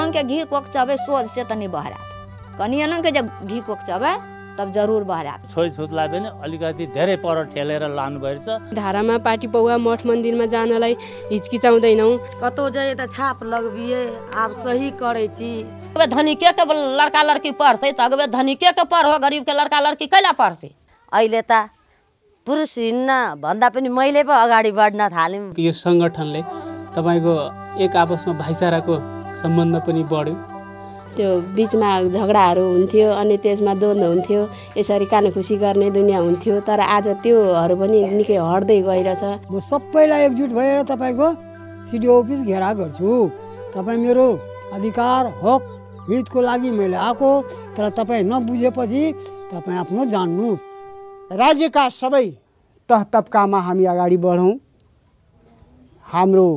नंग के घी कोक चबे सोझ से तनी बहरात कनिया नंग के जब घी कोक चबे तब जरूर बहरात छोई छुतलाई पनि अलिकति धेरै पर ठेलेर लानु भएछ धारामा पार्टी पौवा मठ मन्दिरमा जानलाई हिचकिचाउँदैनौँ कतौ जाए त छाप लगबिए आप सही करे छी धनिके के लड़का लड़की पढ़ते त अगबे धनिके के पढ़ो गरीब के लड़का लड़की कैला पढ़ते अहिले त पुरुष हिन्न भन्दा पनि मैले पो अगाडि बढ्न थाल्यौं यो संगठनले तपाईको एक आपसमा भाइचाराको सम्बन्ध पनि बढ्यो त्यो बीचमा झगडाहरू हुन्थ्यो अनि त्यसमा द्वन्द्व हुन्थ्यो यसरी कानखुसी गर्ने दुनिया हुन्थ्यो तर आज त्योहरू पनि निकै हट्दै गइरहेछ म सबैलाई एकजुट भएर तपाईको सिडिओ अफिस घेरा गर्छु तपाई मेरो अधिकार हक हितको लागि मैले आको तर तपाई नबुझेपछि तपाई आफ्नो जान्नु राज्यका सबै तह तबकामा हामी अगाडि बढौं हाम्रो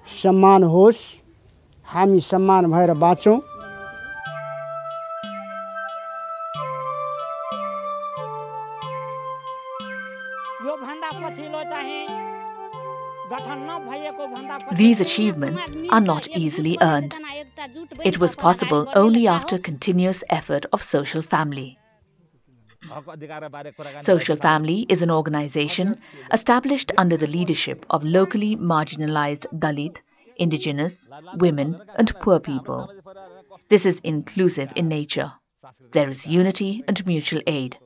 सम्मान होस् हामी सम्मान भएर बाँचौं These achievements are not easily earned. It was possible only after continuous effort of Social Family. Social Family is an organization established under the leadership of locally marginalized Dalit, indigenous, women and poor people. This is inclusive in nature. There is unity and mutual aid.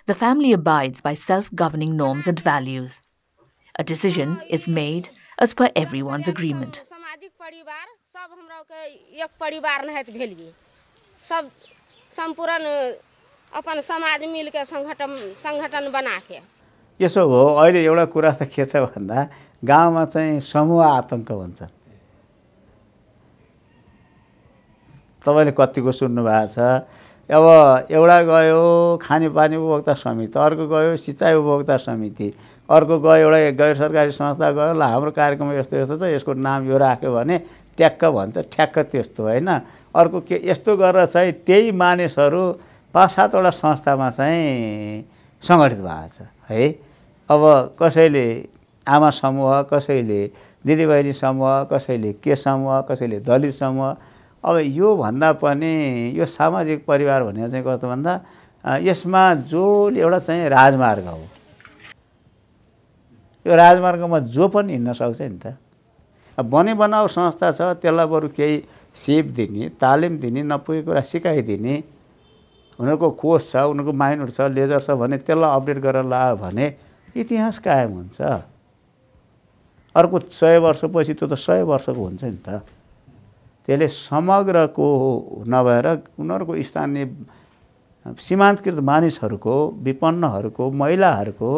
The family abides by self-governing norms and values. A decision is made as per everyone's agreement. यसो हो अहिले एउटा कुरा त के छ भन्दा गाउँमा चाहिँ समूह आतंक भन्छ तपाईले कतिको सुन्नु भएको छ अब एउटा गयो खानेपानी उपभोक्ता समिति अर्को गयो सिंचाई उपभोक्ता समिति अर्को गयो एउटा गैर सरकारी संस्था गयो ल हाम्रो कार्यक्रम यस्तो यस्तो छ यसको नाम यो राख्यो भने ट्याक्क भन्छ ठ्याक्क त्यस्तो हैन अर्को के यस्तो गरेर चाहिँ त्यही मानिसहरू 5-7 वटा संस्थामा चाहिँ संगठित भएको छ है अब कसैले आमा समूह कसैले दिदीबहिनी समूह कसैले के समूह कसैले दलित समूह अब यो भन्दा पनि यो सामाजिक परिवार भन्ने चाहिँ कस्तो भन्दा यसमा जो एउटा चाहिँ राजमार्ग हो यो राजमार्गमा जो पनि हिँड्न सक्छ नि त अब बने बनाऊ संस्था छ त्यसलाई बरु केही सिप दिने तालिम दिने नपुगेको कुरा सिकाइदिने उनीहरुको कोर्स छ उनीहरुको माइन्ड छ लेजर छ भने त्यसलाई अपडेट गरेर लायो भने इतिहास कायम हुन्छ अर्को 100 वर्षपछि त्यो त 100 वर्षको हुन्छ नि त त्यसले समग्रको नभएर उनीहरुको स्थानीय सीमान्तकृत मानिसहरुको विपन्नहरुको महिलाहरुको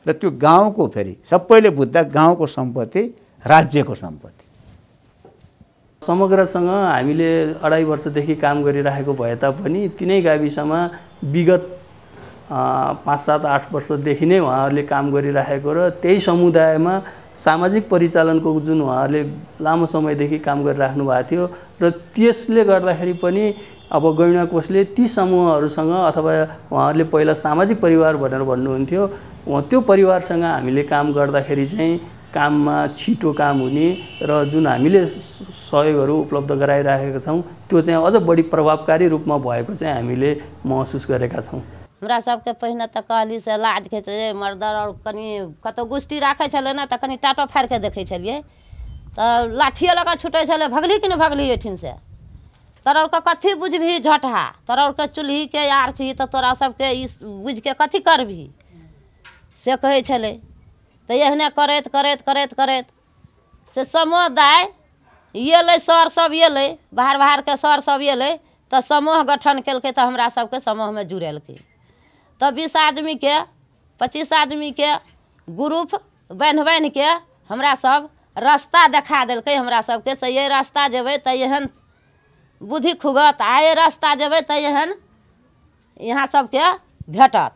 र त्यो गाउँको फेरि सबैले बुझ्दा गाउँको सम्पत्ति राज्यको सम्पत्ति समग्रसँग हामीले 2.5 वर्षदेखि काम गरिरहेको भए तापनि तिनै गाविसमा विगत 5-7-8 वर्षदेखि नै उहाँहरूले काम गरिरहेको र त्यही समुदायमा सामाजिक परिचालनको जुन उहाँहरूले लामो समयदेखि काम गरिराख्नु भएको थियो र त्यसले गर्दाखेरि पनि अब गैंडा कोषले ती समूहहरुसँग अथवा उहाँहरूले पहिला सामाजिक परिवार भनेर भन्नुहुन्थ्यो त्यो परिवारसँग हामीले काम गर्दाखेरि चाहिँ काममा छिटो काम हुने र जुन हामीले सहयोगहरु उपलब्ध गराइरहेका छौं त्यो चाहिँ अझ बढी प्रभावकारी रूपमा भएको चाहिँ हामीले महसुस गरेका छौं हमरा सबके पहिने त कहली से लाज के छै मर्दर और कनी कतो गुस्ती राखे छले ना त कनी टाटो फाड़ के देखे छलिए त लाठिए लगा छुटे छले भगली कि न भगली एठिन से तोरा का कथि बुझभी झटहा तोरा का चुल्ही के यार छी त तोरा सबके ई बुझ के कथि करभी से कहे छले त एहने करैत करैत करैत करैत से समुदाय येले सर सब येले बाहर बाहर के सर सब येले त समूह गठन केलकै त हमरा सबके समूह में जुड़ेलकै त 20 आदमी के 25 आदमी के ग्रुप बन के हमरा सब रास्ता देखा देलकै हमरा सबके से ये रास्ता जेबै त एहन बुद्धि खुगत आए रास्ता जेबै त एहन यहाँ सबके भेटत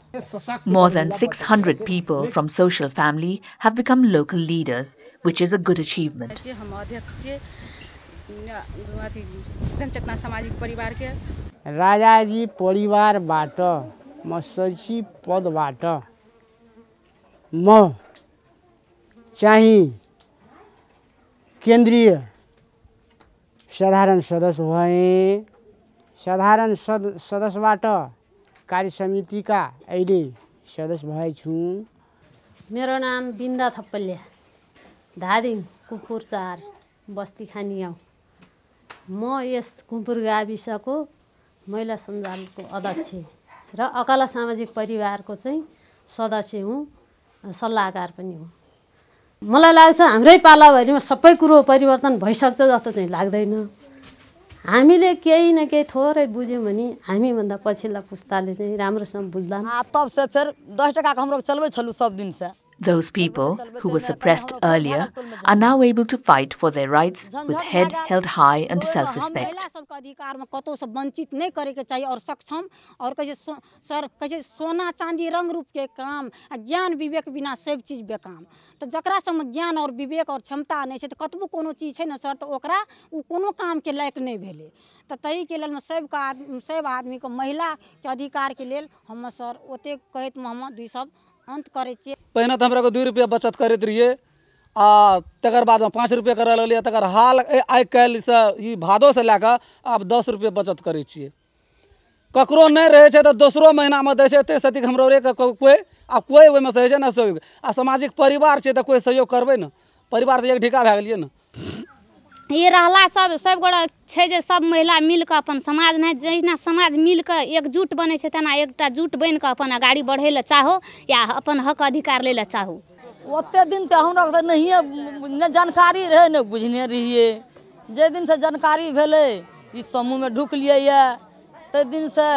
More than 600 people from Social Family have become local leaders, which is a good achievement. जनचेतना सामाजिक परिवार के राजाजी परिवारबाट म सचिव पदबाट म चाहिँ केन्द्रीय साधारण सदस्य भएँ। साधारण सदस्यबाट कार्य समितिका अहिले सदस्य भएछु। मेरो नाम बिन्दा थप्पलिया, धादिङ कुपुर 4 बस्ती खानी गाउँ। म यस कुपुर गाविसको महिला सञ्जालको अध्यक्ष र अकाला सामाजिक परिवारको चाहिँ सदस्य हुँ, सल्लाहकार पनि हुँ। मलाई लाग्छ हाम्रै पालाभरिमा सबै कुरो परिवर्तन भइसक्छ जस्तो चाहिँ लाग्दैन। हामीले केही न केही थोरै बुझ्यौँ भने हामीभन्दा पछिल्ला पुस्ताले चाहिँ राम्रोसँग बुझ्ला। तब से फिर 10 टका का हमरो चलबै छलु सब दिन से। Those people who were suppressed earlier are now able to fight for their rights with head held high and self-respect. महिला सबका अधिकार में कतौ से वंचित नहीं करे के चाहिए और सक्षम और कैसे सोना चांदी रंग रूप के काम ज्ञान विवेक बिना सब चीज बेकाम। तो जकरा सब ज्ञान और विवेक और क्षमता नहीं है तो कतबो कोनो चीज है ना सर तो ओकरा उ कोनो काम के लायक नहीं भेले। तो तही के लेल सब आदमी को महिला के अधिकार के लेल हम सर ओते कहत में हम दुई सब अंत करे छिए। पहिने तो हमरा को 2 रुपया बचत करत रहिए आ तकर बाद में 5 रुपया करे लगलिए। तकर हाल आइ काल्हि से ई भादो से लेकर अब 10 रुपया बचत करे छिए। ककरो नहीं रहे छे तो दोसरो महीना में दे छे। एते सतिक हमरो रे कोई ओइ में से छे ना सहयोग आ सामाजिक परिवार छे तो कोई सहयोग करबे ना। परिवार तो एक ढिका भए गेलिए ना। ये रहला सब गोड़ा छे जे सब महिला मिल के अपन समाज में जहिना समाज मिल के एकजुट बने छे तना एकटा जुट बन के अपन आगाड़ी बढ़े ले चाहो या अपन हक अधिकार ले ले चाहो। ओते दिन तो हमरा नहीं न जानकारी रहे न बुझने रहिए। जे दिन से जानकारी भेले ई समूह में ढुकलिए ये ते दिन से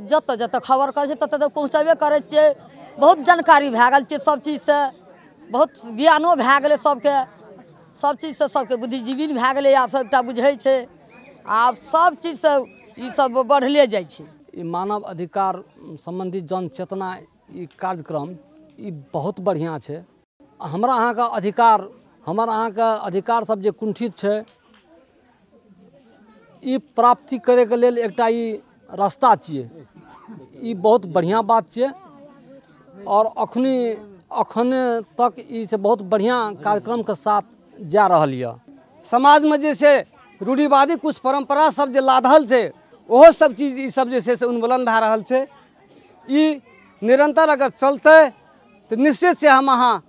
जत खबर करे तत पहुंचाबे करे छे। बहुत जानकारी भए गेल छे सब चीज से, बहुत ज्ञानो भए गेले सबके, सब चीज से सबके बुद्धिजीवी भए गेले। आब सबटा बुझे छे, आब सब चीज से ई सब बढ़ले जाय छे। ई मानव अधिकार संबंधी जन चेतना ई कार्यक्रम ई बहुत बढ़िया छे। हमरा अहाँ का अधिकार, हमर अहाँ का अधिकार सब जे कुंठित छे ई प्राप्ति करे के लेल एकटा ई रास्ता छिए। ई बहुत बढ़िया बात छिए और अखने तक ई से बहुत बढ़िया कार्यक्रम के साथ जा रहल यऽ। समाज में जे छै रूढ़िवादी कुछ परंपरा सब जे लादल छै ओहो सब चीज ई सब जे छै से उन्मूलन भए रहल छै। ई निरंतर अगर चलते तो निश्चित से हम अहाँ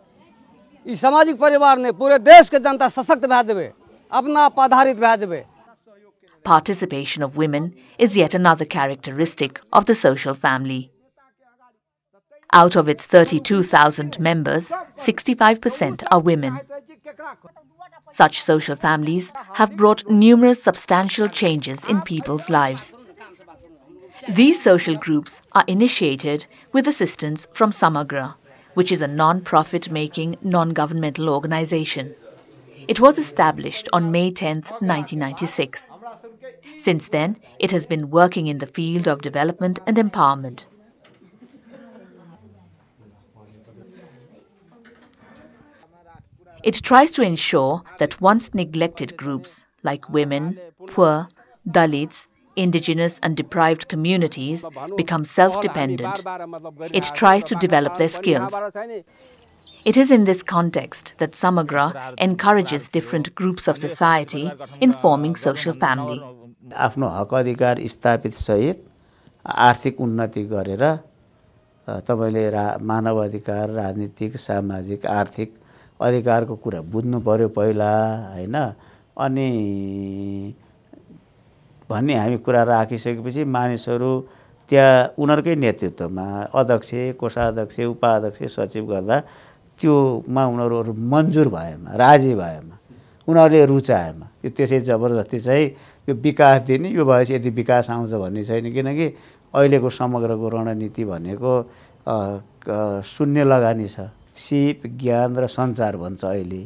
ई सामाजिक परिवार ने पूरे देश के जनता सशक्त भए जेबै, अपना आप आधारित भए जेबै। Participation of women is yet another characteristic of the social family. Out of its 32,000 members, 65% are women. Such social families have brought numerous substantial changes in people's lives. These social groups are initiated with assistance from Samagra, which is a non-profit making non-governmental organization. It was established on May 10, 1996. Since then, it has been working in the field of development and empowerment. It tries to ensure that once neglected groups like women, poor, Dalits, indigenous and deprived communities become self-dependent. It tries to develop their skills. It is in this context that Samagra encourages different groups of society in forming social family. आफ्नो हक अधिकार स्थापित सहित आर्थिक उन्नति गरेर तपाईले मानव अधिकार, राजनीतिक, सामाजिक, आर्थिक अधिकारको कुरा बुझ्नु पर्यो पहिला हैन। अनि भन्ने हामी कुरा राखिसकेपछि मानिसहरू त्यहाँ उनीहरुकै नेतृत्वमा अध्यक्ष, कोषाध्यक्ष, उपाध्यक्ष, सचिव गर्दा त्योमा उनीहरु मन्जुर भएमा, राजी भएमा, उनीहरुले रुचाएमा यो त्यसै जबरजस्ती चाहिँ यो विकास दिने, यो भएपछि यदि विकास आउँछ भन्ने छैन। किनकि अहिलेको समग्रको रणनीति भनेको शून्य लगानी छ। सिप, ज्ञान र सञ्चार भन्छ अहिले,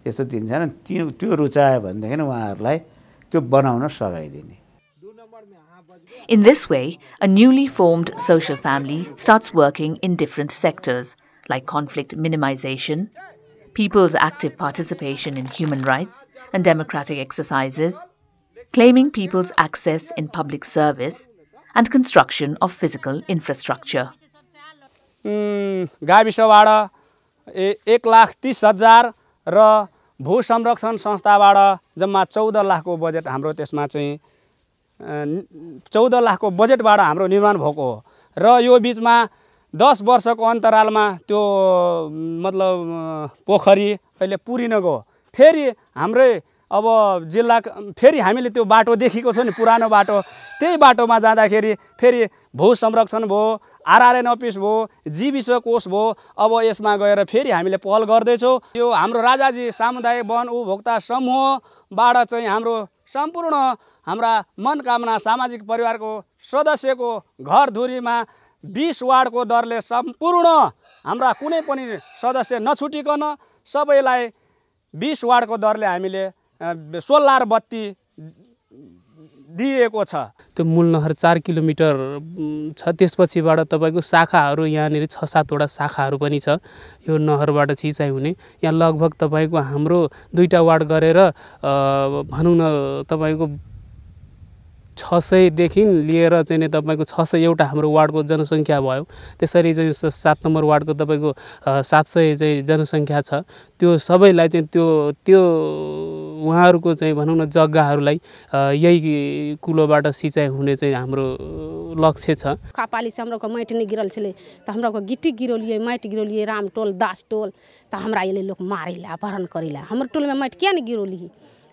त्यस्तो दिन्छ न। त्यो रुचायो भनेदेखि उहाँहरूलाई त्यो बनाउन सघाइदिने। In this way, a newly formed social family starts working in different sectors like conflict minimization, people's active participation in human rights and democratic exercises, claiming people's access in public service, and construction of physical infrastructure. गाविसबाट 1,30,000 र भू संरक्षण संस्थाबाट जम्मा 14 लाखको budget हाम्रो त्यसमा चाहिँ 14 लाखको बजेटबाट हाम्रो निर्माण भएको हो र यो बिचमा 10 वर्षको अन्तरालमा त्यो मतलब पोखरी अहिले पुरिन गयो। फेरि हाम्रै अब जिल्ला फेरि हामीले त्यो बाटो देखेको छ नि पुरानो बाटो, त्यही बाटोमा जाँदाखेरि फेरि भू संरक्षण भयो, आरआरएन अफिस भयो, जीविस कोष भयो। अब यसमा गएर फेरि हामीले पहल गर्दैछौँ। यो हाम्रो राजाजी सामुदायिक वन उपभोक्ता समूहबाट चाहिँ हाम्रो सम्पूर्ण हाम्रा मनकामना सामाजिक परिवारको सदस्यको घरधुरीमा 20 वार्डको दरले सम्पूर्ण हाम्रा कुनै पनि सदस्य नछुटिकन सबैलाई 20 वार्डको दरले हामीले सोलर बत्ती दिएको छ। त्यो मूल नहर 4 किलोमिटर छ, त्यसपछिबाट तपाईँको शाखाहरू यहाँनिर 6-7 वटा शाखाहरू पनि छ यो नहरबाट सिँचाइ हुने। यहाँ लगभग तपाईँको हाम्रो 2टा वार्ड गरेर भनौँ न तपाईँको 600 देखि लिएर चाहिँ तपाईँको 600 एउटा हाम्रो वार्डको जनसङ्ख्या भयो। त्यसरी चाहिँ 7 नम्बर वार्डको तपाईँको 700 चाहिँ जनसङ्ख्या छ। त्यो सबैलाई चाहिँ त्यो उहाँहरूको चाहिँ भनौँ न जग्गाहरूलाई यही कुलोबाट सिँचाइ हुने चाहिँ हाम्रो लक्ष्य छ। कापाली से हमरो माटि नहीं गिरल छे तो हमरा को गिट्टी गिरोलिए, माटि गिरोलिए, राम टोल दास टोल तो हमरा ये लोग मारे ला अपहरण करे ला। हमर टोल में माटि क्या नहीं गिरोली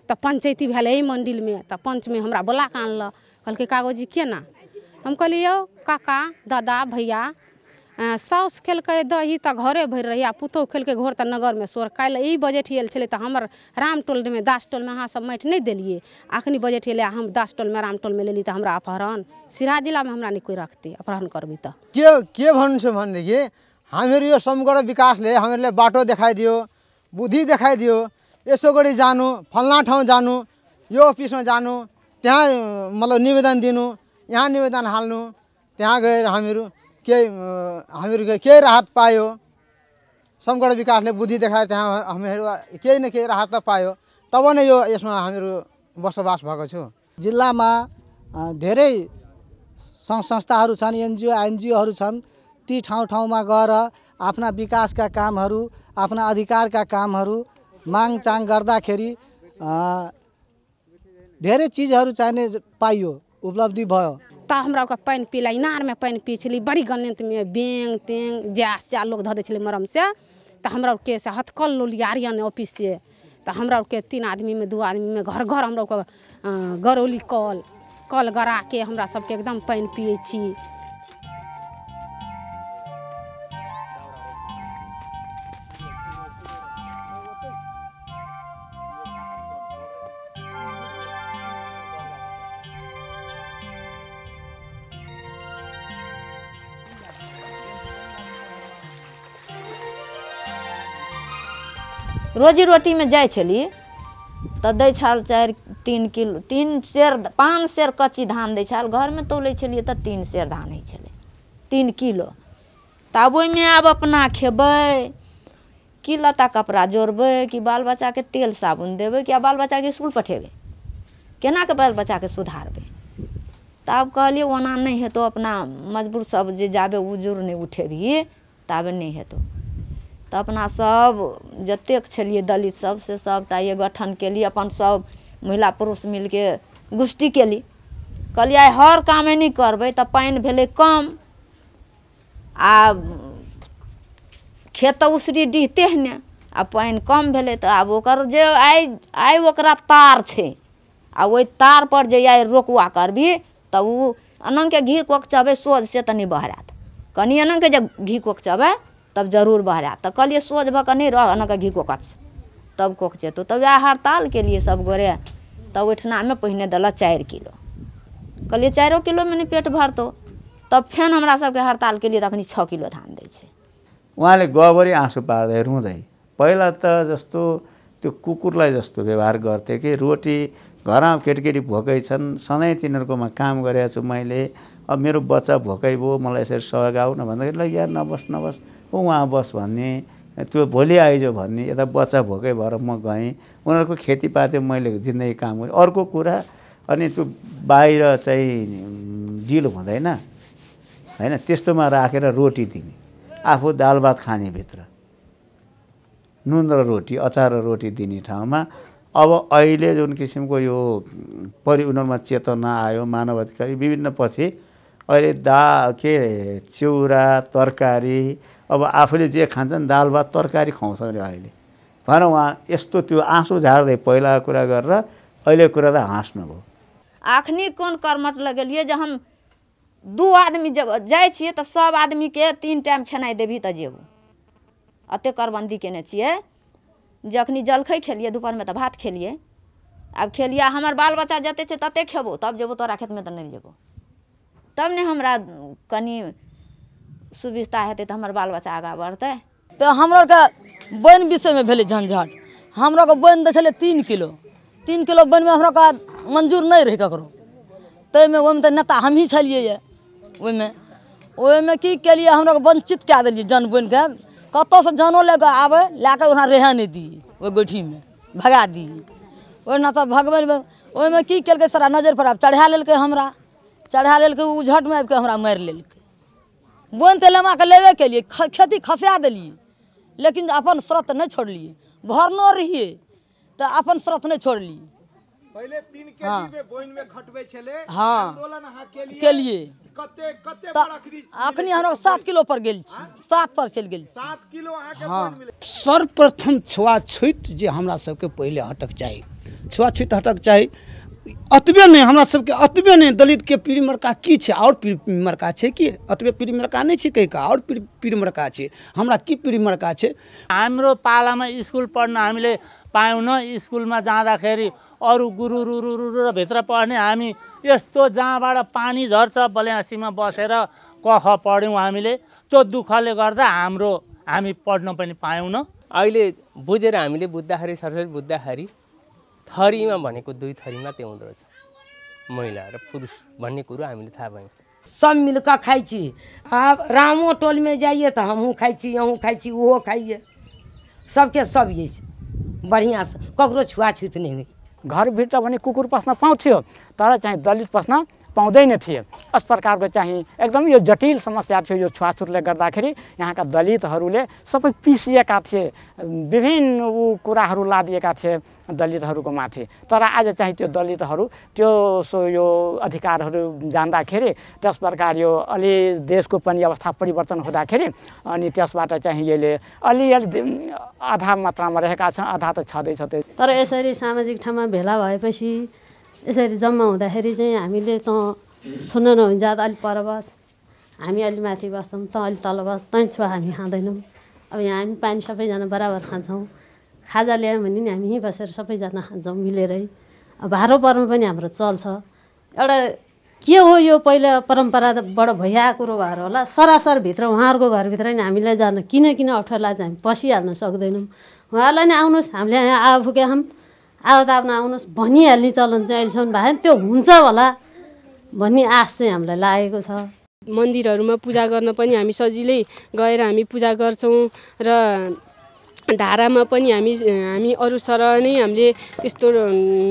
तो पंचायती भेल यही मंडिल में तो पंच में हमरा बोला के आनल, कहल कागजी के ना। हम कहलिए काका दादा भैया साउस खेलकै दही तो घरे भर रही, पुतौ खेलकै घर तो नगर में सोर। कल ई बजट आयल छे तो हमर राम टोल में दास टोल में अहाँ सब माटि नहीं दिलिए, अखनी बजट आयल हम दास टोल में राम टोल में लेली तो हमरा अपहरण। सिराहा जिला में हमरा नहीं कोई रखते अपहरण करबी तो के भन्छु भनेदेखि हामीहरू यो समग्र विकासले हामीहरूले बाटो देखाइदियो, बुद्धि देखाइदियो, यसो गरी जानु, फल्ना ठाउँ जानु, यो अफिसमा जानु, त्यहाँ मतलब निवेदन दिनु, यहाँ निवेदन हाल्नु, त्यहाँ गएर हामीहरू केही राहत पायो। समग्र विकासले बुद्धि देखाएर त्यहाँ हामीहरू केही न केही राहत त पायो, तब नै यो यसमा हामीहरू बसोबास भएको छु। जिल्लामा धेरै सङ्घ संस्थाहरू छन्, एनजिओहरू छन्। ती ठाउँ-ठाउँमा गएर आफ्ना विकासका कामहरू, आफ्ना अधिकारका कामहरू मागचाङ गर्दाखेरि धेरै चिजहरू चाहिने पाइयो, उपलब्धि भयो। तो हमरा का पानी पीला, इनार में पानी पी छली बड़ी गलत में बेंग तेंग जैस जा लोग धो दे छले मरम से। तो हमरा के से हथकल लोली आर्यन ऑफिस से तो हमरा के 3 आदमी में 2 आदमी में घर घर हमरा का गरौली कल गरा के हमरा सबके एकदम पानी पिए छी। रोजी रोटी में जाए छली तो दै छल 3 किलो 3 सेर 5 सेर कच्ची धान दै छल। घर में तोले छलिए तो 3 सेर धान है छले 3 किलो। तब ओइ में अब अपना खेबै कि लता कपड़ा जोड़बै कि बाल बच्चा के तेल साबुन देबै कि बाल बच्चा के स्कूल पठेबै, केना के बाल बच्चा के सुधारबै। तब कहलिए ओना नहीं हेतो, अपना मजबूर सब जे जाबे उजुर नहीं उठेबी तब नहीं हेतो। तो अपना सब जतेक छलिए दलित सब से सबटा ये गठन के लिए अपन सब महिला पुरुष मिल के गुष्टी केली। कहलिए हर काम नहीं करबै तो पानी भेले कम आ खेत उसरी डीहते ने आ पानी कम भेले तो अब ओकर जे आइ ओकरा तार छे आ ओइ तार पर जे आइ रोकवा करबी तो उ अनंग के घी कोकचबे सोझ से तनी बहरात, कनी अनंग के जब घी कोकचबे तब जरूर बहरात। तो कहलिए सोझ भक नहीं रह अनंग के घी कोकच तब कोकचे तो तब हड़ताल के लिए सब गोरे। तब ओठना में पहिने दल 4 किलो, कहलिए 4 किलो में नहीं पेट भरतो। तब फेन हमरा सबके हड़ताल के लिए तखनी 6 किलो धान दै छे। उहाँले गबरी आँसु पार्दै रुँदै पहिला त जस्तो त्यो कुकुरलाई जस्तो व्यवहार गर्थे कि रोटी घरमा केटीकेटी भोकै छन्, सधैँ तिनीहरूकोमा काम गरेको छु मैले, अब मेरो बच्चा भोकै भयो मलाई यसरी सहयोग आऊ न भन्दाखेरि ल यार नबस उहाँ बस भन्ने, त्यो भोलि आइज भन्ने। यता बच्चा भोकै भएर म गएँ, उनीहरूको खेतीपाती मैले जिन्दगी काम गरेँ। अर्को कुरा अनि त्यो बाहिर चाहिँ ढिलो हुँदैन हैन, त्यस्तोमा राखेर रोटी दिने, आफू दाल भात खाने भित्र नुन र रोटी अचार र रोटी दिने ठाउँमा अब अहिले जुन किसिमको यो उनीहरूमा चेतना आयो मानव अधिकार विभिन्न पछि अहिले चिउरा तरकारी अब आफूले जे खान्छन् दाल भात तरकारी खुवाउँछ अरे अहिले भएर उहाँ यस्तो त्यो आँसु झार्दै पहिलाको कुरा गरेर अहिले कुरा त हाँस्नु भयो। अखनी कोन कर्मठ लगलिए जे हम 2 आदमी जब जाइ छिए त सब आदमी के 3 टाइम खेनाइ देबी त जेबू अते करबंदी केने छिए जे अखनी जलखै खेलिए दोपहर में त भात खेलिए अब खेलिए हमर बाल बच्चा जते छे तते खेबो तब जेबो तोरा खेत में त नहीं जेबो तब ने हमरा कनी सुविस्ता हेतै त हमर बाल बच्चा आगा बढ़तै। तो हमरा के बन विषय में भेले झंझट हमरा के बन दै छले 3 किलो बन में हमरा का मंजूर नहीं रहे ककरो तै में ओम त नेता हम ही छलिए ये ओय में की केलिए हमरा के वंचित क देलिए जन बन के कतो से जनो लेके आवे लाके ओना रहे नहीं दी ओय गोठी में भगा दी ओय ना त भगवन में ओय में की केलके सारा नजर पर अब चढ़ा लेलके हमरा चढ़ा लेलके उ झट में आबि के हमरा मार लेलके बोन तेलमा के लेवे के लिए खेती खसा देलिए लेकिन अपन शर्त नहीं छोड़लिए भरनो रहिए तो अपन शर्त नहीं छोड़लिए पहले 3 केजी में बोइन में खटबे छले आंदोलन अहाँ के लिए कते बड़खरी अखनी हमरा 7 किलो पर गेल छी 7 पर चल गेल 7 किलो अहाँ के बोइन मिले। सर्वप्रथम छुआछूत जे हमरा सबके पहले हटक चाही छुआछूत हटक चाही अतबे नहीं हमरा सबके अतबे नहीं दलित के पीढ़ी मरका की छे और पीढ़ी मरका छे कि अतबे पीढ़ी मरका नहीं छे कहीं का और पीढ़ी मरका छे हमरा की पीढ़ी मरका छे। हाम्रो पालामा स्कुल पढ्न हामीले पायौँ न स्कुलमा जाँदाखेरि अरू गुरु भित्र पढ्ने हामी यस्तो जहाँबाट पानी झर्छ बल्यासीमा बसेर क ख पढ्यौँ हामीले त्यो दुःखले गर्दा हामी पढ्न पनि पायौँ न। अहिले बुझेर हामीले बुझ्दाखेरि सरस्वती बुझ्दाखेरि थरीमा भनेको 2 थरी मात्रै हुँदो रहेछ महिला र पुरुष भन्ने कुरो हामीले थाहा पायौँ। सब मिलकर खाई छी अब रामो टोल में जाइए तो हमहूँ खाई छी अहूँ खाई छी वो खाइए सबके सब ये बढ़िया से ककरो छुआछूत नहीं हुई। घरभित्र भने कुकुर पस्न पाउँथ्यो तर चाहिँ दलित पस्न पाउँदैन थिए। यस प्रकारको चाहिँ एकदम यो जटिल समस्या थियो यो छुवाछुतले गर्दाखेरि यहाँका दलितहरूले सबै पिसिएका थिए विभिन्न कुराहरू लादिएका थिए दलितहरूको माथि तर आज चाहिँ त्यो दलितहरू त्यो यो अधिकारहरू जान्दाखेरि त्यस प्रकार यो अलि देशको पनि अवस्था परिवर्तन हुँदाखेरि अनि त्यसबाट चाहिँ यसले अलिअलि आधा मात्रामा रहेका छन् आधा त छँदैछ। तर यसरी सामाजिक ठाउँमा भेला भएपछि यसरी जम्मा हुँदाखेरि चाहिँ हामीले त सुन्न नहुन्छ अलि पर बस हामी अलि माथि बस्छौँ त अलि तल बस तै छुवा हामी खाँदैनौँ। अब यहाँ हामी पानी सबैजना बराबर खान्छौँ खाजा ल्यायौँ भने नि हामी यहीँ बसेर सबैजना खान्छौँ मिलेरै। अब भारो पर्नु पनि हाम्रो चल्छ एउटा के हो यो पहिला परम्पराबाट भइआएको कुरो भएर होला सरासर भित्र उहाँहरूको घरभित्र नि हामीलाई जान किन अप्ठ्यारो चाहिँ हामी पसिहाल्न सक्दैनौँ। उहाँहरूलाई नि आउनुहोस् हामीले यहाँ आफुके हम आवतावना आउनुहोस् भनिहाल्ने चलन चाहिँ अहिलेसम्म भएन त्यो हुन्छ होला भन्ने आश चाहिँ हामीलाई लागेको छ। मन्दिरहरूमा पूजा गर्न पनि हामी सजिलै गएर हामी पूजा गर्छौँ र धारामा पनि हामी अरू सरह नै हामीले त्यस्तो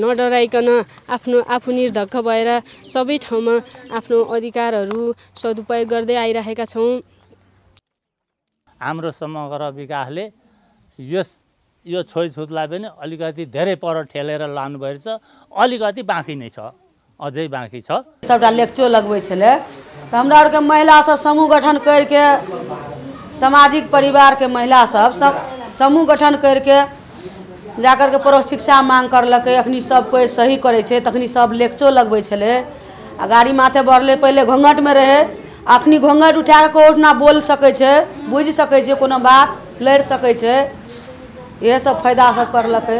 नडराइकन आफू निर्धक्क भएर सबै ठाउँमा आफ्नो अधिकारहरू सदुपयोग गर्दै आइरहेका छौँ। हाम्रो समग्र विकासले यो छोइछुतलाई पनि अलिकति धेरै पर ठेलेर लानु भएको छ अलिकति बाँकी नै छ अझै बाँकी छ। सबटा लेक्चर लगबै छले त हमरा आर के महिला सब समूह गठन करके सामाजिक परिवार के महिला सब समूह गठन करके जाकर के परोक्ष शिक्षा मांग करलकै अखनी सब कोई सही करे छे तखनी सब लेक्चर लगबै छले आ गाड़ी माथे बढ़ले पहले घोंघट में रहे अखनी घोंघट उठा के कोठना बोल सकै छे बुझ सकै छे कोनो बात लड़ सकै छे ये सब फायदा सब करलकै।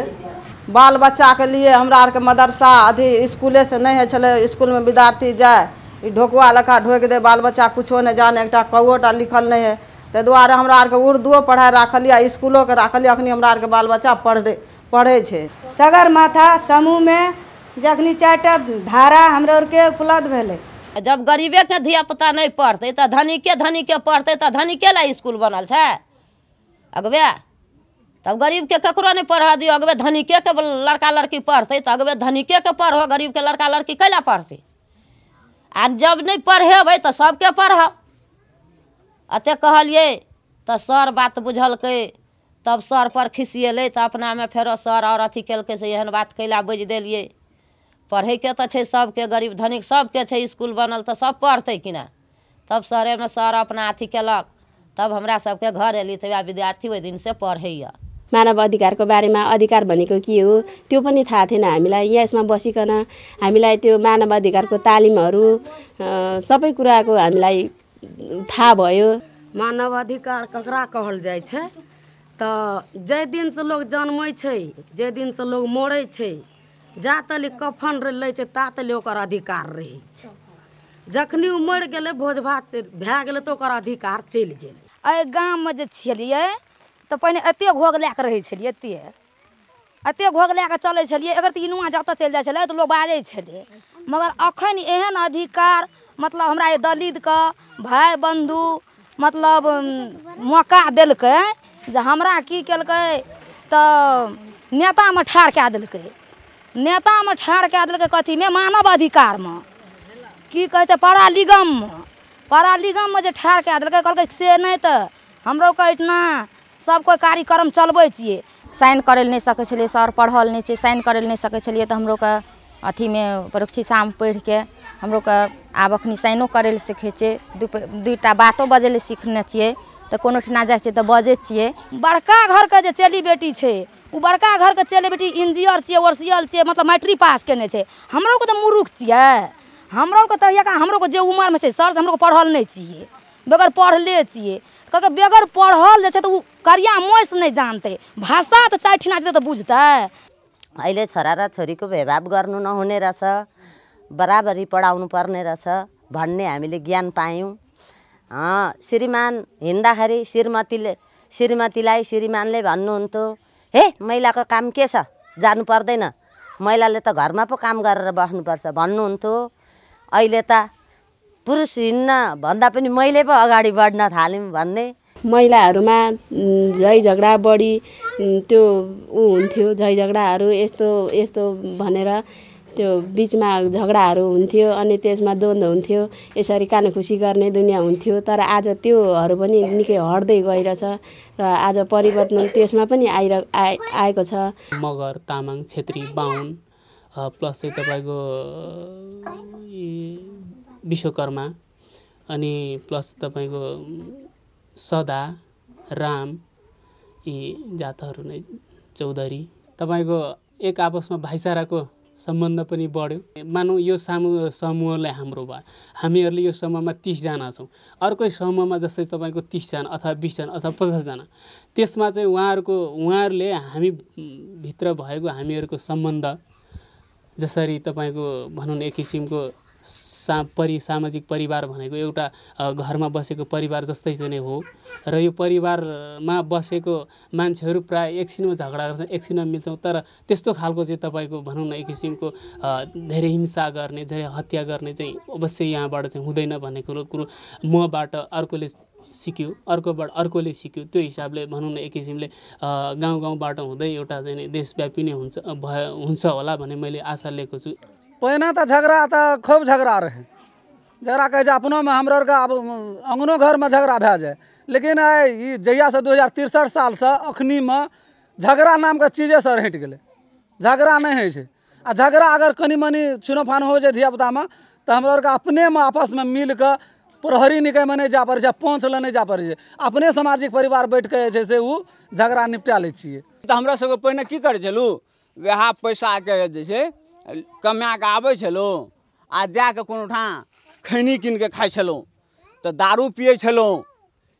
बाल बच्चा के लिए हमरा आर के मदरसा अथी स्कूले से नहीं है छले स्कूल में विद्यार्थी जाए ढोकुआ लखा ढोक दे बाल बच्चा कुछो नहीं जाने एकटा कौओटा लिखल नहीं है ते दुआरे हमरा आर के उर्दुओ पढ़ाई राखलिए स्कूलों के राखलिए अखनी हमरा आर के बाल बच्चा पढ़े छे। सगरमाथा समूह में जखनी 4टा धारा हमरा आर के उपलब्ध भेले जब गरीबे के धिया पुता नहीं पढ़ते तो धनिके पढ़ते तो धनिके ला स्कूल बनल छे अगबे तब गरीब के ककरो नहीं पढ़ा दियो अगबे धनिके के लड़का लड़की पढ़ते तो अगबे धनिके के पढ़ो गरीब के लड़का लड़की कैला पढ़ते आ जब नहीं पढ़ेबै तो सबके पढ़ब अते कहलिए तो सर बात बुझलकै तब सर पर खिसिएलै तऽ अपनामे फेरो सर और अथी केलकै से एहन बात कैला बुझि देलियै। पढ़ैके तऽ छै सबके, गरीब धनिक सबके छै, इसकुल बनल तऽ सब पढ़तै कि नहि। तब सरेमे सर अपना अथी केलक, तब हमरा सबके घर एली तऽ विद्यार्थी ओहि दिन से पढ़ैया। मानव अधिकारको बारेमा अधिकार भनेको के हो त्यो पनि थाहा थिएन हामीलाई। यसमा बसिकन हामीलाई त्यो मानव अधिकारको तालिमहरू सबै कुराको हामीलाई थाहा भयो। मानव अधिकार ककरा कहल जाइ छै तऽ जाहि दिनसँ लोक जन्मै छै, जाहि दिनसँ लोक मरै छै, जा तली कफन लै छै ता तली ओकर अधिकार रहै छै। जखनी ओ मरि गेलै, भोज भात भए गेलै तऽ ओकर अधिकार चलि गेलै। एहि गाममे जे छलियै तऽ पहिने एतेक घोग लए कऽ रहै छलियै, एतेक घोग लए कऽ चलै छलियै। अगर तऽ इनुआ जतऽ चलि जाइ छलै तऽ लोक बाजै छलै। मगर अखन एहन अधिकार मतलब हमरा दलितके भाय बन्धु मतलब मौका देलकै जे हमरा की केलकै तऽ नेतामे ठाढ़ कए देलकै। नेतामे ठाढ़ कए देलकै कथीमे? मानव अधिकारमे, की कहै छै परालीगममे जे ठाढ़ कए देलकै। कहलकै से नहि तऽ हमरो कहना सब कोइ कार्यक्रम चलबै छियै। साइन करै लए नहि सकै छलियै, सर पढ़ल नहि छै, साइन करै लए नहि सकै छलियै तऽ हमरोके अथीमे परीक्षामे पढ़िके हमरोके आब अखनी साइनो करै लए सीखै छियै, दूटा बातो बजै लए सीखने छियै। तऽ कोनो ठिना जाइ छियै तऽ बजै छियै। बड़का घरके जे चेली बेटी छै, ओ बड़का घरके चेली बेटी इंजीनियर छियै, ओरसियल छियै, मतलब मैट्रिक पास केने छै। हमरोके तऽ मूर्ख छियै, हमरोके तऽ हमरोके जे उमरमे छै सर हमरोके पढ़ल नहि छियै, बगैर पढ़ले छियै। कहलकै बगैर पढ़ल जे छै तऽ ओ करिया मोइस नहीं जानते, भाषा तो चार ठिना तो बुझते। अहिले छोरा र छोरीको भेदभाव गर्नु नहुने रहेछ, बराबरी पढाउनु पर्ने रहेछ भन्ने हामीले ज्ञान पायौँ। श्रीमान हिँड्दाखेरि श्रीमतीलाई श्रीमानले भन्नुहुन्थ्यो, हे महिलाको काम के छ, जानु पर्दैन, महिलाले त घरमा पो काम गरेर बस्नुपर्छ भन्नुहुन्थ्यो। अहिले त पुरुष हिँड्न भन्दा पनि मैले पो अगाडि बढ्न थाल्यौँ भन्ने। महिलाहरूमा झै झगडा बढी त्यो हुन्थ्यो, झै झगडाहरू यस्तो यस्तो भनेर त्यो बिचमा झगडाहरू हुन्थ्यो अनि त्यसमा द्वन्द्व हुन्थ्यो, यसरी कानखुसी गर्ने दुनियाँ हुन्थ्यो। तर आज त्योहरू पनि निकै हट्दै गइरहेछ र आज परिवर्तन त्यसमा पनि आएको छ। मगर, तामाङ, छेत्री, बाहुन प्लस चाहिँ तपाईँको विश्वकर्मा अनि प्लस तपाईँको सदा, राम, यी जातहरू नै, चौधरी। तपाईँको एक आपसमा भाइचाराको सम्बन्ध पनि बढ्यो। मानौँ यो समूहलाई हाम्रो भयो, हामीहरूले यो समूहमा 30 जना छौँ, अर्कै समूहमा जस्तै तपाईँको 30 जना अथवा 20 जना अथवा 50 जना, त्यसमा चाहिँ उहाँहरूले हामी भित्र भएको हामीहरूको सम्बन्ध जसरी तपाईँको भनौँ न एक किसिमको सामाजिक परिवार भनेको एउटा घरमा बसेको परिवार जस्तै चाहिँ नै हो र यो परिवारमा बसेको मान्छेहरू प्राय एकछिनमा झगडा गर्छन्, एकछिनमा मिल्छौँ। तर त्यस्तो खालको चाहिँ तपाईँको भनौँ न एक किसिमको धेरै हिंसा गर्ने, धेरै हत्या गर्ने चाहिँ अवश्य यहाँबाट चाहिँ हुँदैन भन्ने कुरो मबाट अर्कोले सिक्यो, अर्कोबाट अर्कोले सिक्यो। त्यो हिसाबले भनौँ न एक किसिमले गाउँबाट हुँदै एउटा चाहिँ देशव्यापी नै हुन्छ होला भन्ने मैले आशा लिएको छु। पहिना त झगड़ा त खूब झगड़ा रहे, झगड़ा कहै छै अपनोमे हमरा आरके अब अंगनो घरमे झगड़ा भए जाए। लेकिन ई जहिया से 2063 साल से अखनीमे झगड़ा नामके चीजे से हटि गेलै, झगड़ा नहीं होइ छै। आ झगड़ा अगर कनी मनी छुनोफान हो जाए धियापुतामे तऽ हमरा आरके अपनेमे आपसमे मिलके प्रहरी निकायमे नहीं जा पड़ै छै, पंच लए नहीं जा पड़ै छै, अपने सामाजिक परिवार बैठ के जे छै से उ झगड़ा निपटा लै छियै। तऽ हमरा सबके पहिने की करै छलहुँ, वएह पैसाके जे छै कमा के आबै छलहुँ आ जाके कोनो ठाम खैनी कीन के खाइ छलहुँ, तऽ दारू पियै छलहुँ,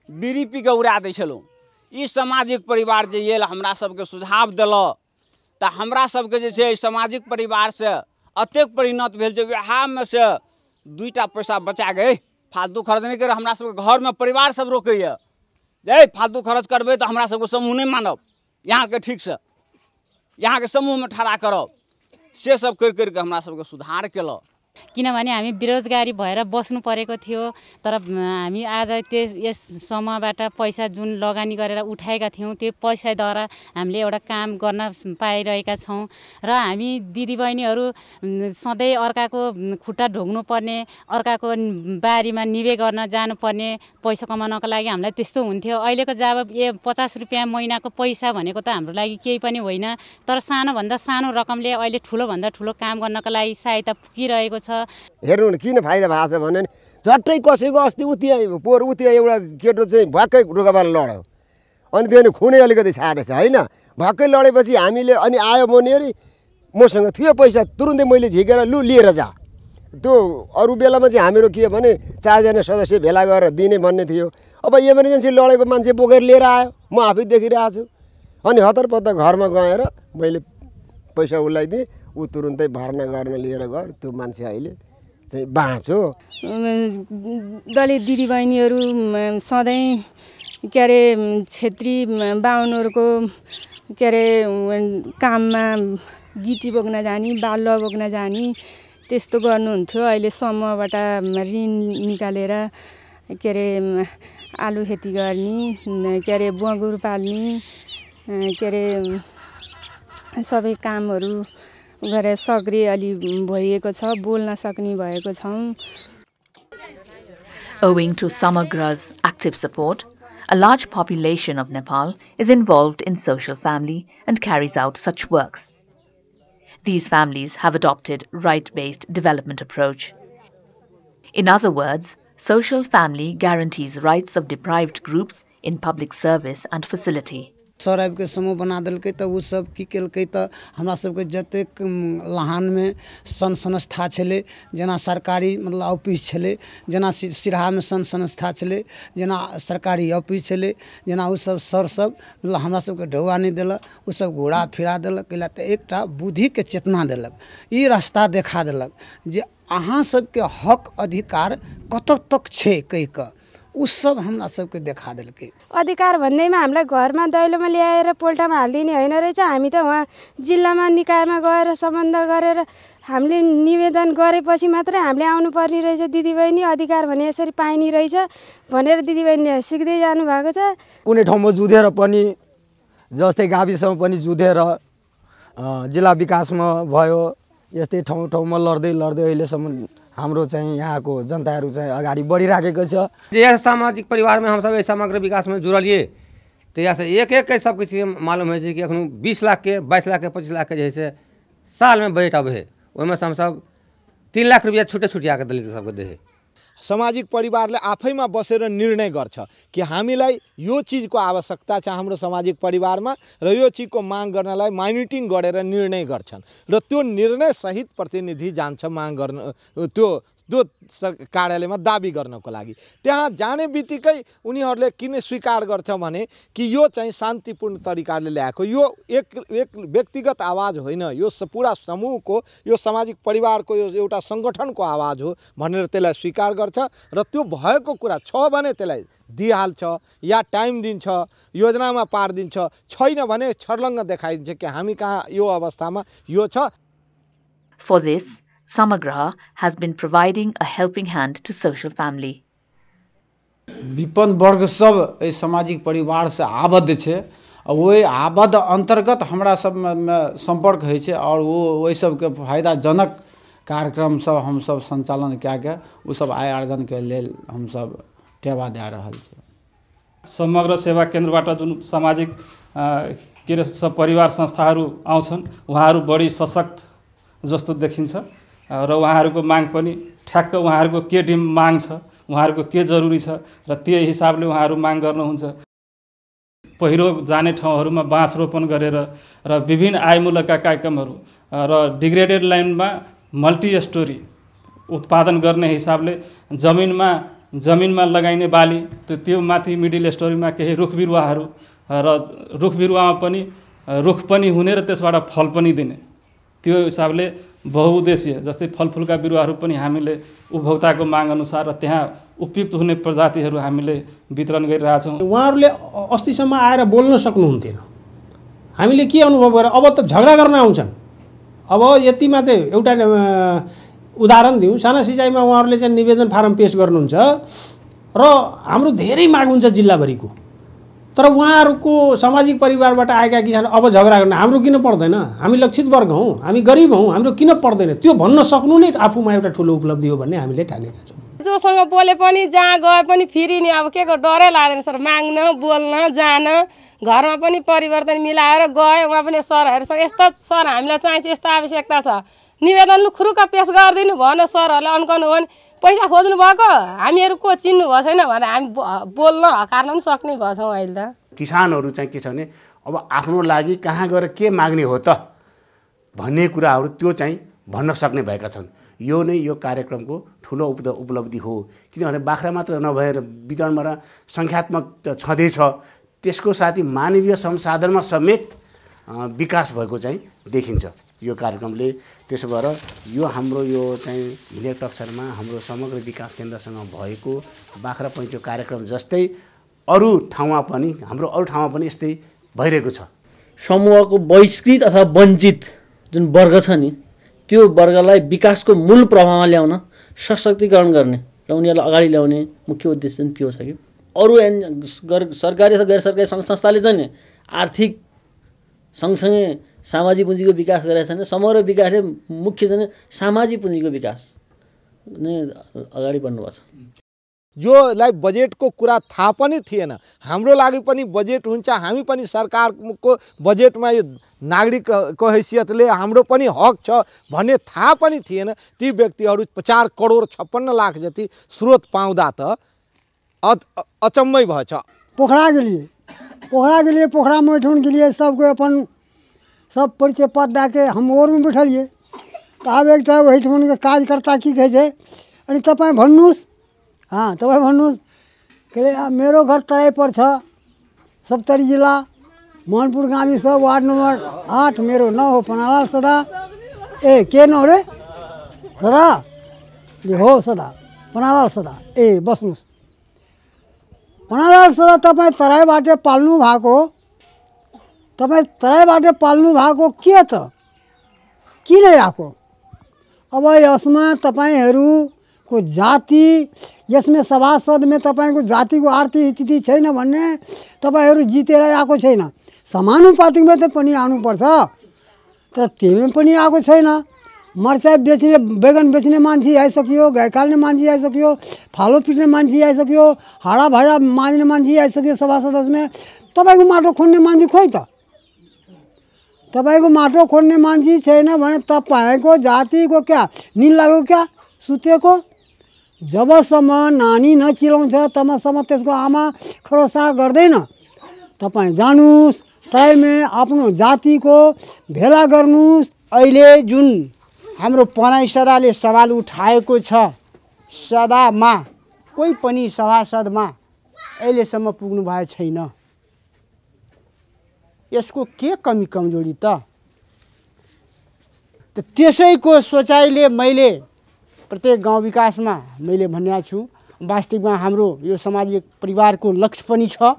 बीड़ी पी के उड़ा दै छलहुँ। ई सामाजिक परिवार जे ये हमरा सबके सुझाव देलक तऽ हमरा सबके जे छै सामाजिक परिवार से अतेक परिणत भेल जे वएहमे से 2टा पैसा बचा गए, फालतू खर्च नहीं करे। हमरा सबके घरमे परिवार सब रोकैए जे फालतू खर्च करबै तऽ हमरा सबके समूह नहीं मानब, यहाँके ठीक से यहाँके समूहमे ठड़ा करब, से सब करि के हमरा सबके सुधार केलक। किनभने हामी बेरोजगारी भएर बस्नु परेको थियो। तर हामी आज यस समूहबाट पैसा जुन लगानी गरेर उठाएका थियौँ त्यो पैसाद्वारा हामीले एउटा काम गर्न पाइरहेका छौँ र हामी दिदीबहिनीहरू सधैँ अर्काको खुट्टा ढोग्नु पर्ने, अर्काको बारीमा निवे गर्न जानुपर्ने पैसा कमाउनको लागि हामीलाई त्यस्तो हुन्थ्यो। अहिलेको जब 50 रुपियाँ महिनाको पैसा भनेको त हाम्रो लागि केही पनि होइन, तर सानोभन्दा सानो रकमले अहिले ठुलोभन्दा ठुलो काम गर्नको लागि सहायता पुगिरहेको छ। हेर्नु न किन फाइदा भएको छ भने झट्टै कसैको अस्ति उति एउटा केटो चाहिँ भक्कै रुगाबाल लड्यो, अनि त्यो खुनै अलिकति छाडेछ होइन। भक्कै लडेपछि हामीले अनि आयो भने अरे मसँग थियो पैसा, तुरुन्तै मैले झिकेर लु लिएर जा। त्यो अरू बेलामा चाहिँ हामीहरू के भने 4 जना सदस्य भेला गरेर दिने भन्ने थियो। अब इमर्जेन्सी लडेको मान्छे बोकेर लिएर आयो, म आफै देखिरहेको छु। अनि हतरपत्ता घरमा गएर मैले पैसा उसलाई दिएँ, ऊ तुरुन्तै भर्ना गर्न लिएर गयो। त्यो मान्छे अहिले चाहिँ बाँच्यो। दलित दिदीबहिनीहरू सधैँ के अरे क्षेत्री बाहुनहरूको के अरे काममा गिटी बोक्न जाने, बालुवा बोक्न जाने त्यस्तो गर्नुहुन्थ्यो। अहिले समूहबाट ऋण निकालेर के अरे आलु खेती गर्ने, के अरे बगुर पाल्ने, के अरे सबै कामहरू गरेर सक्रिय अलि भइएको छ, बोल्न सक्ने भएको छौँ। Owing to Samagra's active support, a large population of Nepal is involved in social family and carries out such works. These families have adopted right-based development approach. In other words, social family guarantees rights of deprived groups in public service and facility. Saurabh के समूह बना दिलकै त उ सब की केलकै त हमरा सबके जतेक लहान में संस्था छले, जेना सरकारी मतलब ऑफिस छले, जेना सिरहा में संस्था छले, जेना सरकारी ऑफिस छले, जेना उ सब सर सब मतलब हमरा सबके ढौआ नहीं देलक, उ सब घोड़ा फिरा देलक, कैला त एकटा बुद्धि के चेतना देलक, ई रास्ता देखा देलक जे अहाँ सबके हक अधिकार कतक तक छे कहि क उ सब हमरा सबके देखा देलकै। अधिकार भन्दैमा हामीलाई घरमा दैलोमा ल्याएर पोल्टामा हाल्दिने होइन रहेछ। हामी त वहाँ जिल्लामा निकायमा गएर सम्बन्ध गरेर हामीले निवेदन गरेपछि मात्रै हामीले आउनुपर्ने रहेछ। दिदीबहिनी अधिकार भने यसरी पाइने रहेछ भनेर दिदीबहिनीले सिक्दै जानु भएको छ। कुनै ठाउँमा जुधेर पनि जस्तै गाविसमा पनि जुधेर जिल्ला विकासमा भयो, यस्तै ठाउँ ठाउँमा लड्दै लड्दै अहिलेसम्म हाम्रो चाहिँ यहाँको जनताहरू चाहिँ अगाडि बढिराखेको छ। यस सामाजिक परिवार में हम सब समग्र विकास में जुड़लिए तो यहाँ से एक एक के सब किसी मालूम है कि अखन 20 लाख के 22 लाख के 25 लाख के जैसे साल में बजट अब है, ओहिमे से हम सब 3 लाख रुपया छुटे छुटिया के दलित सबके दे। सामाजिक परिवारले आफैमा बसेर निर्णय गर्छ कि हामीलाई यो चीजको आवश्यकता छ हाम्रो सामाजिक परिवारमा र यो चीजको माग गर्नलाई माइनिटिङ गरेर निर्णय गर्छन् र त्यो निर्णय सहित प्रतिनिधि जान्छ माग गर्न त्यो कार्यालयमा दाबी गर्नको लागि। त्यहाँ जाने बित्तिकै उनीहरूले किन स्वीकार गर्छ भने कि यो चाहिँ शान्तिपूर्ण तरिकाले ल्याएको, यो एक व्यक्तिगत आवाज होइन, यो पूरा समूहको, यो सामाजिक परिवारको यो एउटा संगठनको आवाज हो भनेर त्यसलाई स्वीकार गर्छ र त्यो भएको कुरा छ भने त्यसलाई दिइहाल्छ या टाइम दिन्छ, योजनामा पार दिन्छ, छैन भने छर्लङ्ग देखाइदिन्छ कि हामी कहाँ यो अवस्थामा यो छ। For this, Samagra has been providing a helping hand to social family. विपन्न वर्ग सब इस सामाजिक परिवार से आबद्ध छे, वही आबद्ध अंतर्गत हमरा सब में संपर्क है छे और वो वही सब के फायदाजनक कार्यक्रम सब हम सब संचालन क्या के वो सब आय आर्जन के लेल हम सब टेवा दे रहल छे। समग्र सेवा केन्द्रबाट जुन सामाजिक के सब परिवार संस्थाहरू आउँछन् उहाँहरू बढी सशक्त जस्तो देखिन्छ र उहाँहरूको माग पनि ठ्याक्क उहाँहरूको के माग छ, उहाँहरूको के जरुरी छ र त्यो हिसाबले उहाँहरू माग गर्नुहुन्छ। पहिरो जाने ठाउँहरूमा बाँस रोपन गरेर र विभिन्न आयमूलकका कार्यक्रमहरू र डिग्रेडेड ल्यान्डमा मल्टी स्टोरी उत्पादन गर्ने हिसाबले जमिनमा लगाइने बाली त्यो माथि मिडल स्टोरीमा केही रुख बिरुवाहरू र रुख बिरुवामा पनि रुख पनि हुने र त्यसबाट फल पनि दिने, त्यो हिसाबले बहुउद्देश्य जस्तै फलफुलका बिरुवाहरू पनि हामीले उपभोक्ताको माग अनुसार र त्यहाँ उपयुक्त हुने प्रजातिहरू हामीले वितरण गरिरहेका छौँ। उहाँहरूले अस्तिसम्म आएर बोल्न सक्नुहुन्थेन, हामीले के अनुभव गरेर अब त झगडा गर्न आउँछन्। अब यतिमा चाहिँ एउटा उदाहरण दिउँ, साना सिँचाइमा उहाँहरूले चाहिँ निवेदन फारम पेश गर्नुहुन्छ र हाम्रो धेरै माग हुन्छ जिल्लाभरिको, तर उहाँहरूको सामाजिक परिवारबाट आएका किसान अब झगडा गर्न हाम्रो किन पर्दैन, हामी लक्षित वर्ग हौँ, हामी गरिब हौँ, हाम्रो किन पर्दैन, त्यो भन्न सक्नु नै आफूमा एउटा ठुलो उपलब्धि हो भन्ने हामीले ठानेका छौँ। जोसँग बोले पनि जहाँ गए पनि फेरि नि अब के को डरै लाग्दैन सर, माग्न बोल्न जान, घरमा पनि परिवर्तन मिलाएर गए। उहाँ पनि सरहरूसँग यस्तो सर हामीलाई चाहिन्छ, यस्तो आवश्यकता छ, निवेदन खुरुक्क पेश गरिदिनु भएन, सरहरूले अन्काउनु भयो भने पैसा खोज्नु भएको हामीहरू को चिन्नु भएको छैन भने हामी बोल्न हकार्न पनि सक्ने भएछौँ अहिले त। किसानहरू चाहिँ के छ भने अब आफ्नो लागि कहाँ गएर के माग्ने हो त भन्ने कुराहरू त्यो चाहिँ भन्न सक्ने भएका छन्। यो नै यो कार्यक्रमको ठुलो उपलब्धि हो, किनभने बाख्रा मात्र नभएर वितरणमा र सङ्ख्यात्मक छँदैछ, त्यसको साथै मानवीय संसाधनमा समेत विकास भएको चाहिँ देखिन्छ यो कार्यक्रमले। त्यसो भएर यो हाम्रो यो चाहिँ हिले टक्सरमा हाम्रो समग्र विकास केन्द्रसँग भएको बाख्रा पैँचो कार्यक्रम जस्तै अरू ठाउँमा पनि हाम्रो अरू ठाउँमा पनि यस्तै भइरहेको छ। समूहको बहिष्कृत अथवा वञ्चित जुन वर्ग छ नि, त्यो वर्गलाई विकासको मूल प्रभावमा ल्याउन, सशक्तिकरण गर्ने र उनीहरूलाई अगाडि ल्याउने मुख्य उद्देश्य चाहिँ त्यो छ कि अरू सरकारी अथवा गैर सरकारी सङ्घ संस्थाले चाहिँ नि आर्थिक सँगसँगै सामाजिक पुँजीको विकास गरेका छैन। समग्र विकासले मुख्य चाहिँ सामाजिक पुँजीको विकास नै अगाडि बढ्नुभएको छ। योलाई बजेटको कुरा थाहा पनि थिएन, हाम्रो लागि पनि बजेट हुन्छ, हामी पनि सरकारको बजेटमा यो नागरिकको हैसियतले हाम्रो पनि हक छ भन्ने थाहा पनि थिएन। ती व्यक्तिहरू 4 करोड 56 लाख जति स्रोत पाउँदा त अचम्मै भएछ। पोखरा के लिए पोखरा मैथुन के लिए सबको अपन सब परिचय पद दाके हम और में बैठलिए तो अब एक वही के कार्यकर्ता की कहे छे अनि तपाईं भन्नुस्, हाँ तपाईं भन्नुस् के मेरो घर तराई पर छ, सप्तरी जिल्ला मोहनपुर गाविस वार्ड नंबर 8 मेरो न हो पनालाल सदा ए के न रे सदा हो सदा पनालाल सदा ए बस्नुस्। पनालाल सदा तपाईं तराईबाट पाल्नु भएको, तपाईं तराईबाट पाल्नु भएको के त किन आएको? अब यसमा तपाईंहरूको जाति, यसमें सभासद में तपाईंको जातिको आर्थिक स्थिति छैन भन्ने तपाईंहरू जितेर आएको छैन। समानुपातिकमा त पनि आउनुपर्छ, तर त्यसमा पनि आएको छैन। मर्चाई बेच्ने बैगन बेच्ने मान्छे आइसक्यो, गाई काट्ने मान्छे आइसक्यो, फालो पिट्ने मान्छे आइसक्यो, हाडा भाडा माझ्ने मान्छे आइसक्यो सभासदमा। तपाईँको माटो खोज्ने मान्छे खोइ त? तपाईँको माटो खोज्ने मान्छे छैन भने तपाईँको जातिको क्या निल लाग्यो क्या सुतेको? जबसम्म नानी नचिलाउँछ तबसम्म त्यसको आमा खरोसा गर्दैन। तपाईँ जानुस्, तराईमा आफ्नो जातिको भेला गर्नुस्। अहिले जुन हाम्रो पनाई सदाले सवाल उठाएको छ, सदामा कोही पनि सभासदमा अहिलेसम्म पुग्नु भएको छैन। यसको के कमी कमजोरी त? त्यसैको सोचाइले मैले प्रत्येक गाउँ विकासमा मैले भनेको छु, वास्तविकमा हाम्रो यो सामाजिक परिवारको लक्ष्य पनि छ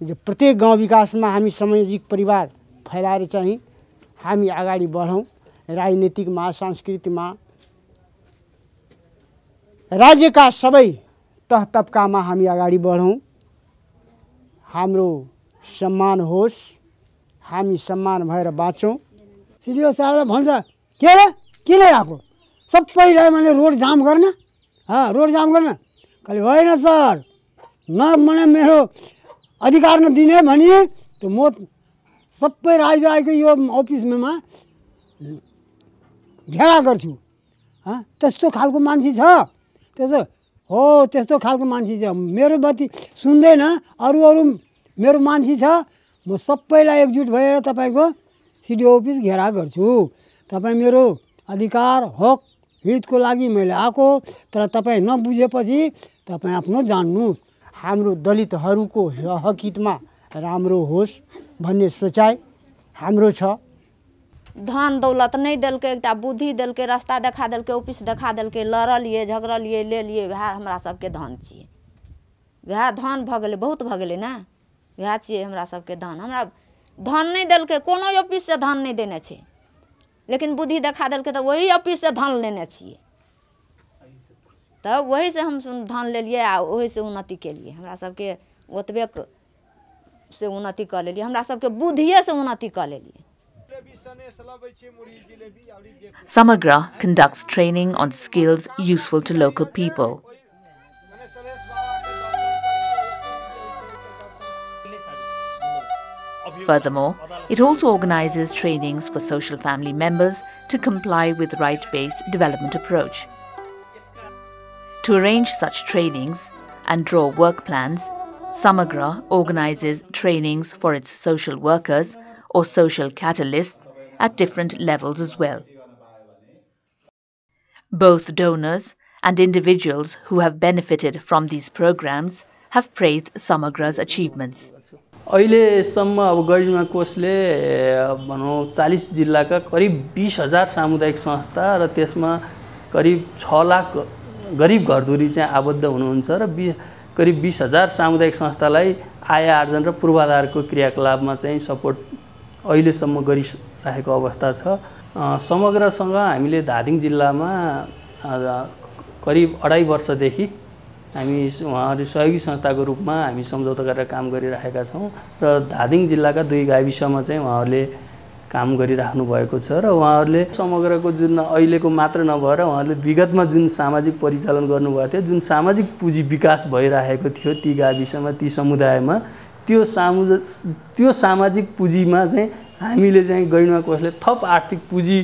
जो प्रत्येक गाउँ विकासमा हामी सामाजिक परिवार फैलाएर चाहिँ हामी अगाडि बढौँ। राजनीतिकमा, सांस्कृतिकमा, राज्यका सबै तह तबकामा हामी अगाडि बढौँ। हाम्रो सम्मान होस्, हामी सम्मान भएर बाँचौँ। सिडिओ साहबले भन्छ के रे किन आएको? सबैलाई मैले रोड जाम गर्न, रोड जाम गर्न। कहिले होइन सर, न मैले मेरो अधिकार नदिने भने त म सबै राजभाइको यो अफिसमा घेरा गर्छु। त्यस्तो खालको मान्छे छ, त्यस्तो हो, त्यस्तो खालको मान्छे छ। मेरो बत्ती सुन्दैन, अरू मेरो मान्छे छ। म सबैलाई एकजुट भएर तपाईँको सिडिओ अफिस घेरा गर्छु। तपाईँ मेरो अधिकार हक हितको लागि मैले आएको, तर तपाईँ नबुझेपछि तपाईँ आफ्नो जान्नुहोस्। हाम्रो दलितहरूको हक हितमा राम्रो होस् भन्ने सोचाइ हाम्रो छ। धन दौलत नहीं दिलके, एकटा बुद्धि दिलके, रास्ता देखा दिलके, ऑफिस देखा दिलके, लड़लिए झगड़लिए ले लिए, वह हमरा सबके धन छिए। वह धन भ गेलै, बहुत भ गेलै ना, वह छिए हमरा सबके धन। हमरा धन नहीं दिलके, कोनो ऑफिस से धन नहीं देने छे, लेकिन बुद्धि देखा दिलके तो वही ऑफिस से धन लेने छिए। तब वही से हम ध्यान लेलिए आ वही से उन्नति केलिए हमरा सबके ओतबे से उन्नति कर लेलिए हमरा सबके बुद्धिए से उन्नति कर लेलिए Samagra conducts training on skills useful to local people. Furthermore, it also organizes trainings for social family members to comply with right-based development approach. To arrange such trainings and draw work plans, Samagra organizes trainings for its social workers or social catalysts at different levels as well. Both donors and individuals who have benefited from these programs have praised Samagra's achievements. अहिलेसम्म अब गरिमा कोषले भनौँ 40 जिल्लाका करिब 20,000 सामुदायिक संस्था र त्यसमा करिब 6 लाख गरिब घरधुरी चाहिँ आबद्ध हुनुहुन्छ र करिब 20,000 सामुदायिक संस्थालाई आय आर्जन र पूर्वाधारको क्रियाकलापमा चाहिँ सपोर्ट अहिलेसम्म गरिरहेको अवस्था छ। समग्रसँग हामीले धादिङ जिल्लामा करिब 2.5 वर्षदेखि हामी उहाँहरू सहयोगी संस्थाको रूपमा हामी सम्झौता गरेर काम गरिरहेका छौँ र धादिङ जिल्लाका 2 गाविसमा चाहिँ उहाँहरूले काम गरिराख्नु भएको छ र उहाँहरूले समग्रको जुन अहिलेको मात्र नभएर उहाँहरूले विगतमा जुन सामाजिक परिचालन गर्नुभएको थियो जुन सामाजिक पुँजी विकास भइरहेको थियो ती गाविसमा ती समुदायमा त्यो सामाजिक पुँजीमा चाहिँ हामीले चाहिँ गरिमा कोषले थप आर्थिक पुँजी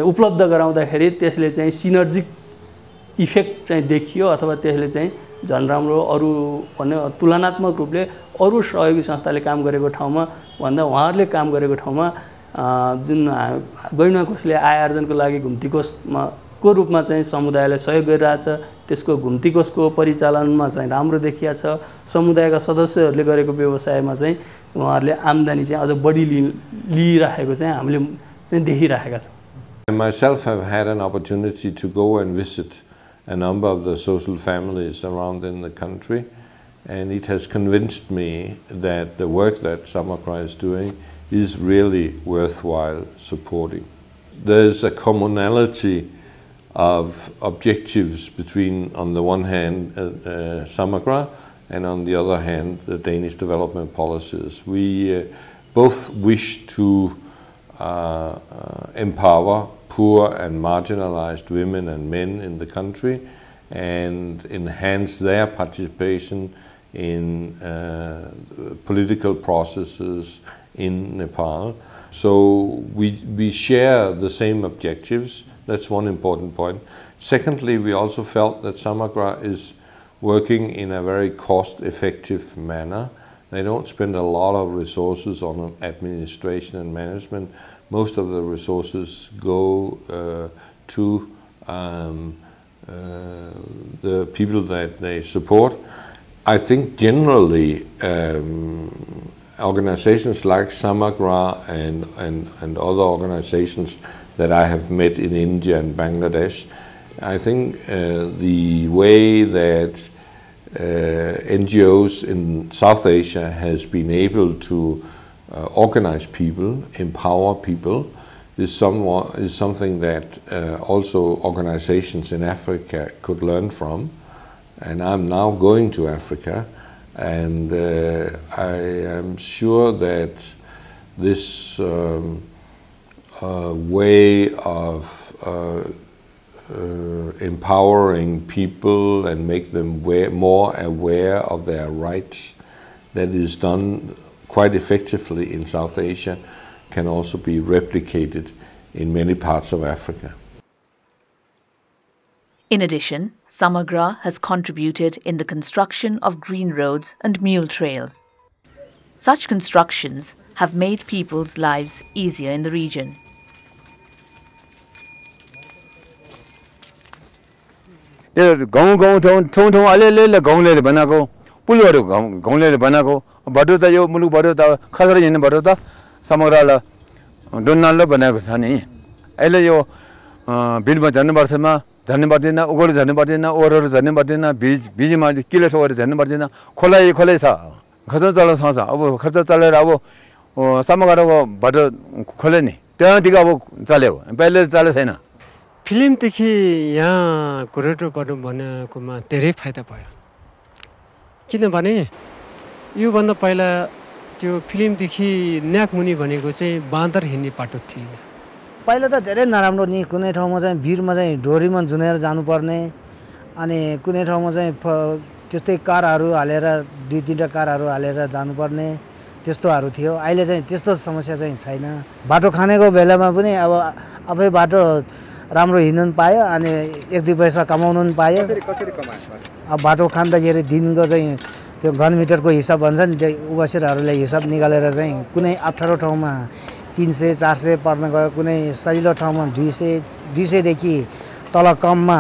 उपलब्ध गराउँदाखेरि त्यसले चाहिँ सिनर्जिक इफेक्ट चाहिँ देखियो अथवा त्यसले चाहिँ झन् राम्रो अरू भन्ने तुलनात्मक रूपले अरू सहयोगी संस्थाले काम गरेको ठाउँमा भन्दा उहाँहरूले काम गरेको ठाउँमा जुन गरिमा कोषले आय आर्जनको लागि घुम्ती कोषमा को रूपमा चाहिँ समुदायलाई सहयोग गरिरहेछ त्यसको घुम्ती कोषको परिचालनमा चाहिँ राम्रो देखिया छ। समुदायका सदस्यहरूले गरेको व्यवसायमा चाहिँ उहाँहरूले आम्दानी चाहिँ अझ बढी लिइरहेको चाहिँ हामीले चाहिँ देखिरहेका छौँ। I myself have had an opportunity to go and visit a number of the social families around in the country, and it has convinced me that the work that Samagra is doing is really worthwhile supporting. There's a commonality of objectives between, on the one hand, Samagra, and on the other hand, the Danish development policies. We both wish to empower poor and marginalized women and men in the country and enhance their participation in political processes in Nepal. So we share the same objectives. That's one important point. Secondly, we also felt that Samagra is working in a very cost-effective manner. They don't spend a lot of resources on administration and management. Most of the resources go to the people that they support. I think generally organizations like Samagra and other organizations that I have met in India and Bangladesh, I think the way that NGOs in South Asia has been able to organize people, empower people, is something that also organizations in Africa could learn from. And I'm now going to Africa, and I am sure that this way of empowering people and make them more aware of their rights, that is done quite effectively in South Asia, can also be replicated in many parts of Africa. In addition, Samagra has contributed in the construction of green roads and mule trails. Such constructions have made people's lives easier in the region. ठाउँ अलिअलि गाउँले बनाएको पुलहरू गाउँले बनाएको बाटो त यो मुलुक बाटो त खतरा हिँड्ने बाटो त समग्रलाई डोनालले बनाएको छ नि। अहिले यो बिलमा झर्ने वर्षमा झर्ने पर्दैन, उगोले झर्ने पर्दैन, ओरहरू झर्ने पर्दैन, बिचमा किलो ठोकेर झर्ने पर्दैन, खोलै छ, खर्च चलाउँछ। अब खर्च चलेर अब समग्रको बाटो खोले नि, त्यहाँदेखि अब चल्यो, पहिले चलेको छैन। फिल्मदेखि यहाँ घुरेटो गर्नु भनेकोमा धेरै फाइदा भयो। किनभने योभन्दा पहिला त्यो फिल्मदेखि न्याकमुनि भनेको चाहिँ बाँदर हिँड्ने बाटो थिएन। पहिला त धेरै नराम्रो नि, कुनै ठाउँमा चाहिँ भिरमा चाहिँ ढोरीमा झुनेर जानुपर्ने, अनि कुनै ठाउँमा चाहिँ त्यस्तै कारहरू हालेर 2-3टा कारहरू हालेर जानुपर्ने त्यस्तोहरू थियो। अहिले चाहिँ त्यस्तो समस्या चाहिँ छैन। बाटो खानेको बेलामा पनि अब आफै बाटो राम्रो हिँड्नु पायो अनि 1-2 पैसा कमाउनु पनि पायो। कसरी कमायो? अब बाटो खाँदाखेरि दिनको चाहिँ त्यो घनमिटरको हिसाब भन्छ नि, त्यो उबासेरहरूले हिसाब निकालेर चाहिँ कुनै अप्ठ्यारो ठाउँमा 300-400 पर्न गयो, कुनै सजिलो ठाउँमा 200 तल कममा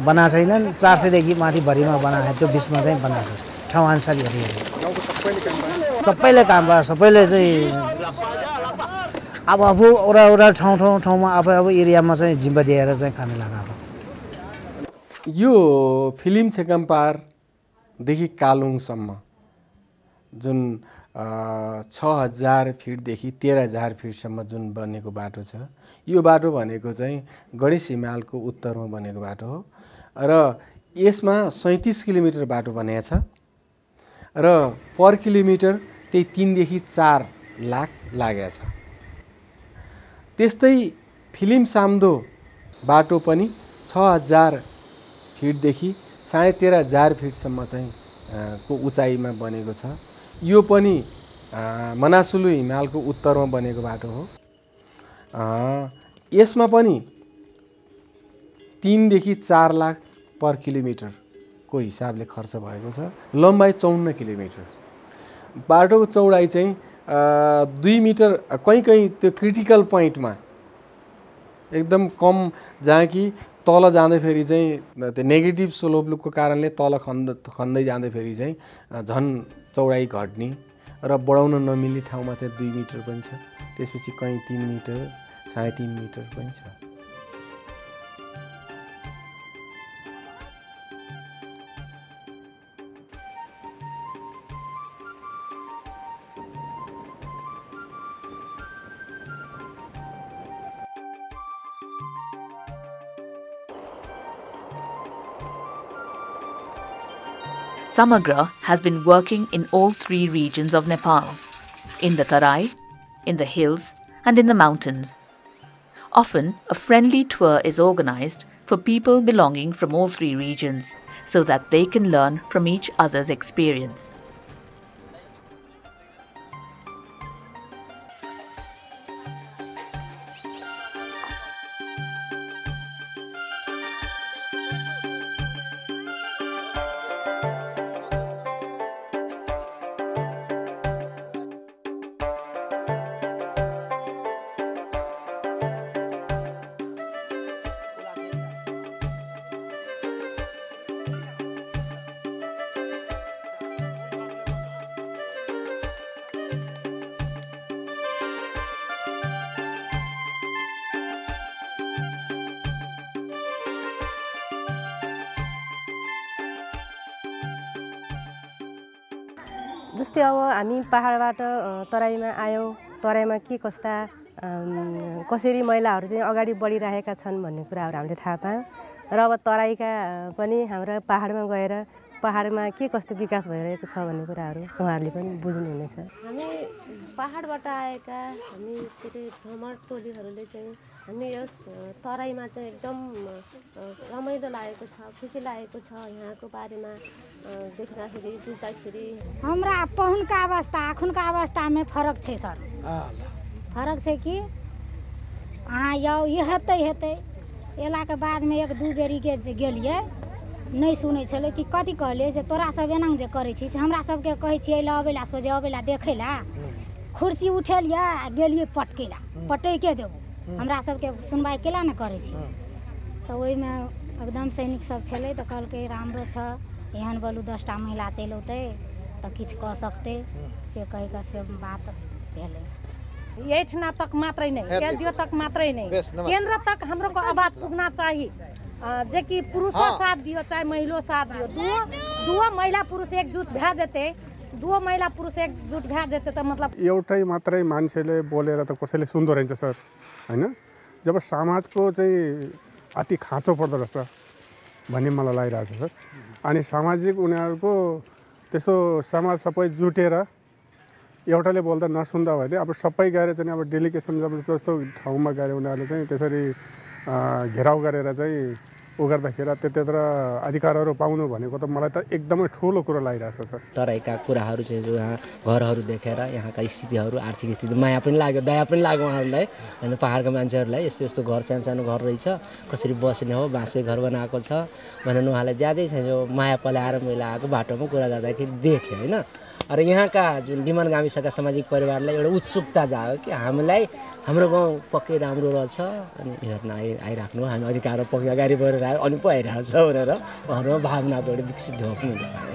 बनाएको छैनन्, 400 माथि भरिमा बनाएको, त्यो बिचमा चाहिँ बनाएको ठाउँ अनुसार हेरियो। सबैले काम भयो, सबैले चाहिँ अब वरा ठाउँमा अब एरियामा चाहिँ जिम्मा दिएर चाहिँ खान लगाएको। यो फिल्म छेकम्पारदेखि कालुङसम्म जुन 6000 फिटदेखि 13000 फिटसम्म जुन बनेको बाटो छ, यो बाटो भनेको चाहिँ गणेश हिमालको उत्तरमा बनेको बाटो हो र यसमा 37 किलोमिटर बाटो बनेको छ र पर किलोमिटर त्यही 3 देखि 4 लाख लागेको छ। त्यस्तै फिल्म साम्दो बाटो पनि 6000 फिटदेखि 13500 फिटसम्म चाहिँ को उचाइमा बनेको छ। यो पनि मनासुलु हिमालको उत्तरमा बनेको बाटो हो। यसमा पनि 3 देखि 4 लाख पर किलोमिटरको हिसाबले खर्च भएको छ। लम्बाइ 54 किलोमिटर, बाटोको चौडाइ चाहिँ 2 मिटर, कहीँ त्यो क्रिटिकल पोइन्टमा एकदम कम, जहाँ कि तल जाँदाखेरि चाहिँ त्यो नेगेटिभ स्लोपको कारणले तल खन्दै जाँदाखेरि चाहिँ झन् चौडाइ घट्ने र बढाउन नमिल्ने ठाउँमा चाहिँ 2 मिटर पनि छ। त्यसपछि कहीँ 3 मिटर, 3.5 मिटर पनि छ। Samagra has been working in all 3 regions of Nepal, in the Tarai, in the hills and in the mountains. Often, a friendly tour is organized for people belonging from all 3 regions so that they can learn from each other's experience. जस्तै अब हामी पहाडबाट तराईमा आयौँ, तराईमा के कस्ता कसरी महिलाहरू चाहिँ अगाडि बढिरहेका छन् भन्ने कुराहरू हामीले थाहा पायौँ र अब तराईका पनि हाम्रा पहाडमा गएर पहाडमा के कस्तो विकास भइरहेको छ भन्ने कुराहरू उहाँहरूले पनि बुझ्नुहुनेछ। हामी पहाडबाट आएका हामी भ्रमण टोलीहरूले चाहिँ हामी यस तराईमा चाहिँ एकदम रमाइलो लागेको छ, खुसी लागेको छ। यहाँको बारेमा देख्दाखेरि बुझ्दाखेरि हमरा पहुनका अवस्था अखुनका अवस्थामे फरक छै सर। फरक छै कि अहाँ यौ ई हेतै अयलाके बादमे 1-2 बेरी गेलियै, नहीं सुनै छलै कि कथी कहलियै जे तोरा सब एना जे करै छी से हमरा सबके कहै छियै ला अबैला सोझे अबैला देखै ला, कुर्सी उठेलियै आ गेलियै पटकैला, पटैके देबू, हमरा सबके सुनवाई केला न करै छी। तऽ ओहिमे एकदम सैनिक सब छलै तऽ कहलकै राम्रो छ, एहन बोलू 10टा महिला चलि औतै तऽ किछु कऽ सकतै, से कहि कऽ से बात भेलै। एहिठिना तक मात्रै नहीं, एनजीओ तक मात्रै नहीं, केंद्र तक हमरो को आवाज पुगना चाहिए, जे कि पुरुषो साथ दियो चाहे महिलो साथ दियो। दुओ महिला पुरुष एकजुट भए जेतै, दुओ महिला पुरुष एकजुट भए जेतै त मतलब एउटै मात्रै मान्छेले बोलेर त कसैले सुन्दो रहन्छ सर, हैन? जब समाजको चाहिँ अति खाँचो पर्दो रहेछ भन्ने मलाई लागिरहेछ सर। अनि सामाजिक उनीहरूको त्यसो समाज सबै जुटेर एउटाले बोल्दा नसुन्दा भने अब सबै गएर चाहिँ अब डेलिगेसन जस्तो ठाउँमा गएर उनीहरूले चाहिँ त्यसरी घेराउ गरेर चाहिँ उ गर्दाखेरि त्यत्र अधिकारहरू पाउनु भनेको त मलाई त एकदमै ठुलो कुरो लागिरहेछ सर। तराईका कुराहरू चाहिँ जो यहाँ घरहरू देखेर यहाँका स्थितिहरू आर्थिक स्थिति माया पनि लाग्यो, दया पनि लाग्यो उहाँहरूलाई होइन। पाहाडका मान्छेहरूलाई यस्तो यस्तो घर सानो सानो घर रहेछ, कसरी बस्ने हो, बाँसकै घर बनाएको छ भनेर उहाँलाई ज्यादै चाहिँ जो माया पलाएर मैले आएको बाटोमा कुरा गर्दाखेरि देखेँ होइन। र यहाँका जुन लिमन गाविसका सामाजिक परिवारलाई एउटा उत्सुकता जाग्यो कि हामीलाई हाम्रो गाउँ पक्कै राम्रो रहेछ अनि हेर्न आइराख्नु, हामी अधिकार पक्कै अगाडि बढेर आयो अनि पो आइरहेको छ भनेर उहाँहरूमा भावनाको एउटा विकसित भएको पनि मैले पाएँ।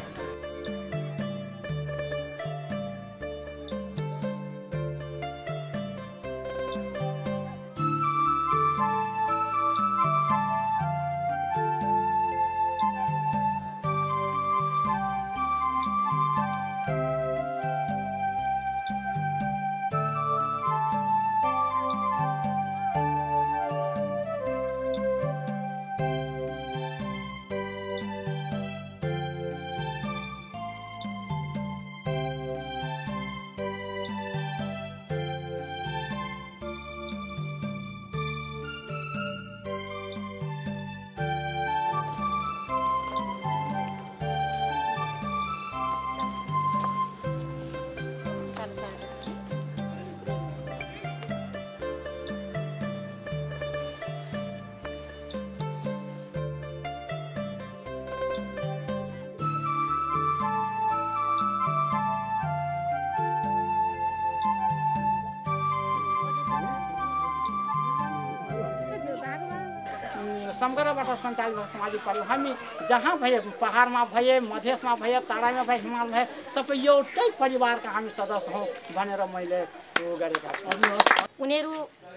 समग्रबाट सञ्चालित सामाजिक परिवार हामी जहाँ भए पहाडमा भए, मधेसमा भए, तराईमा भए, हिमाल भए सबै एउटै परिवारका हामी सदस्य हौँ भनेर मैले यो गरेका छु। उनीहरू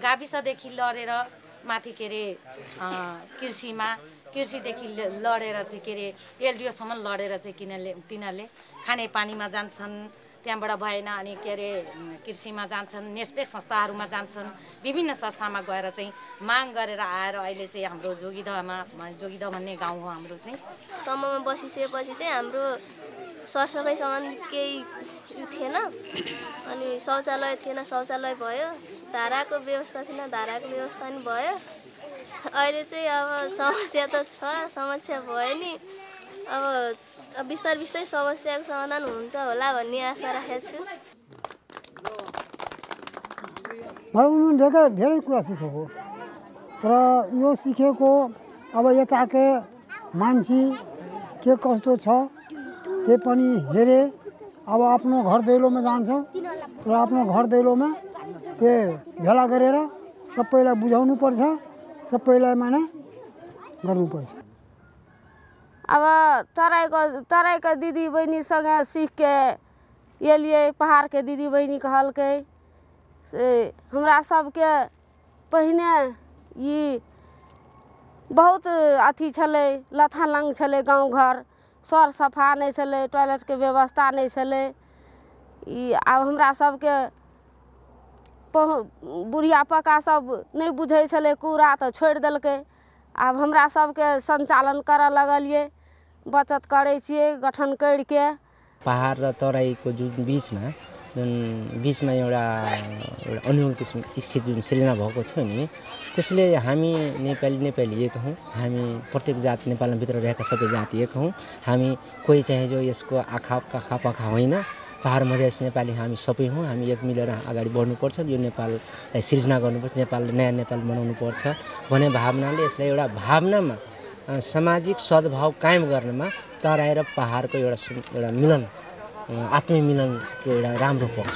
गाविसदेखि लडेर माथि के अरे कृषिदेखि लडेर चाहिँ के अरे एलडिओसम्म लडेर चाहिँ तिनीहरूले खानेपानीमा जान्छन्, त्यहाँबाट भएन अनि के अरे कृषिमा जान्छन्, नेसपेक संस्थाहरूमा जान्छन्, विभिन्न संस्थामा गएर चाहिँ माग गरेर आएर अहिले चाहिँ हाम्रो जोगिदा भन्ने गाउँ हो हाम्रो चाहिँ। सम्ममा बसिसकेपछि चाहिँ हाम्रो सरसफाइ सामान केही थिएन अनि शौचालय थिएन, शौचालय भयो, धाराको व्यवस्था थिएन, धाराको व्यवस्था पनि भयो। अहिले चाहिँ अब समस्या त छ, समस्या भयो नि, अब बिस्तारै बिस्तारै समस्याको समाधान हुन्छ होला भन्ने आशा राखेको छु। मैले धेरै कुरा सिकेको तर यो सिकेको अब यताकै मान्छे के कस्तो छ त्यो पनि हेरे। अब आफ्नो घर दैलोमा जान्छ र आफ्नो घर दैलोमा त्यो भेला गरेर सबैलाई बुझाउनु पर्छ, सबैलाई माने गर्नुपर्छ। अब तराईका दिदी बहिनीसँग सीख के ये लिए पहाड़ के दीदी बहिनी कहलकै से हमरा सबके पहिने ई बहुत अथी छलै, लथालंग छलै, गाँव घर सर सफा नहीं छलै, टॉयलेट के व्यवस्था नहीं छलै। ई आब हमरा सबके बुढ़िया पका सब नहीं बुझै छलै, कूड़ा तो छोड़ देलकै। आब हमरा सबके संचालन करऽ लगलिए, बचत करै छियै गठन करके। पहाड र तराईको जुन बीचमा एउटा अनुकूल किसिम स्थिति जुन सृजना भएको थियो नि, त्यसले हामी नेपाली एक हौँ, हामी प्रत्येक जात नेपालमा भित्र रहेका सबै जाति एक हौँ। हामी कोही चाहिँ जो यसको आखा पाखा होइन, पहाड मधेस नेपाली हामी सबै हौँ। हामी एक मिलेर अगाडि बढ्नुपर्छ, यो नेपाललाई सृजना गर्नुपर्छ, नेपाललाई नयाँ नेपाल बनाउनु पर्छ भन्ने भावनाले यसलाई एउटा भावनामा सामाजिक सद्भाव कायम गर्नमा तराई र पहाडको एउटा मिलन, आत्मीय मिलनको एउटा राम्रो पक्ष।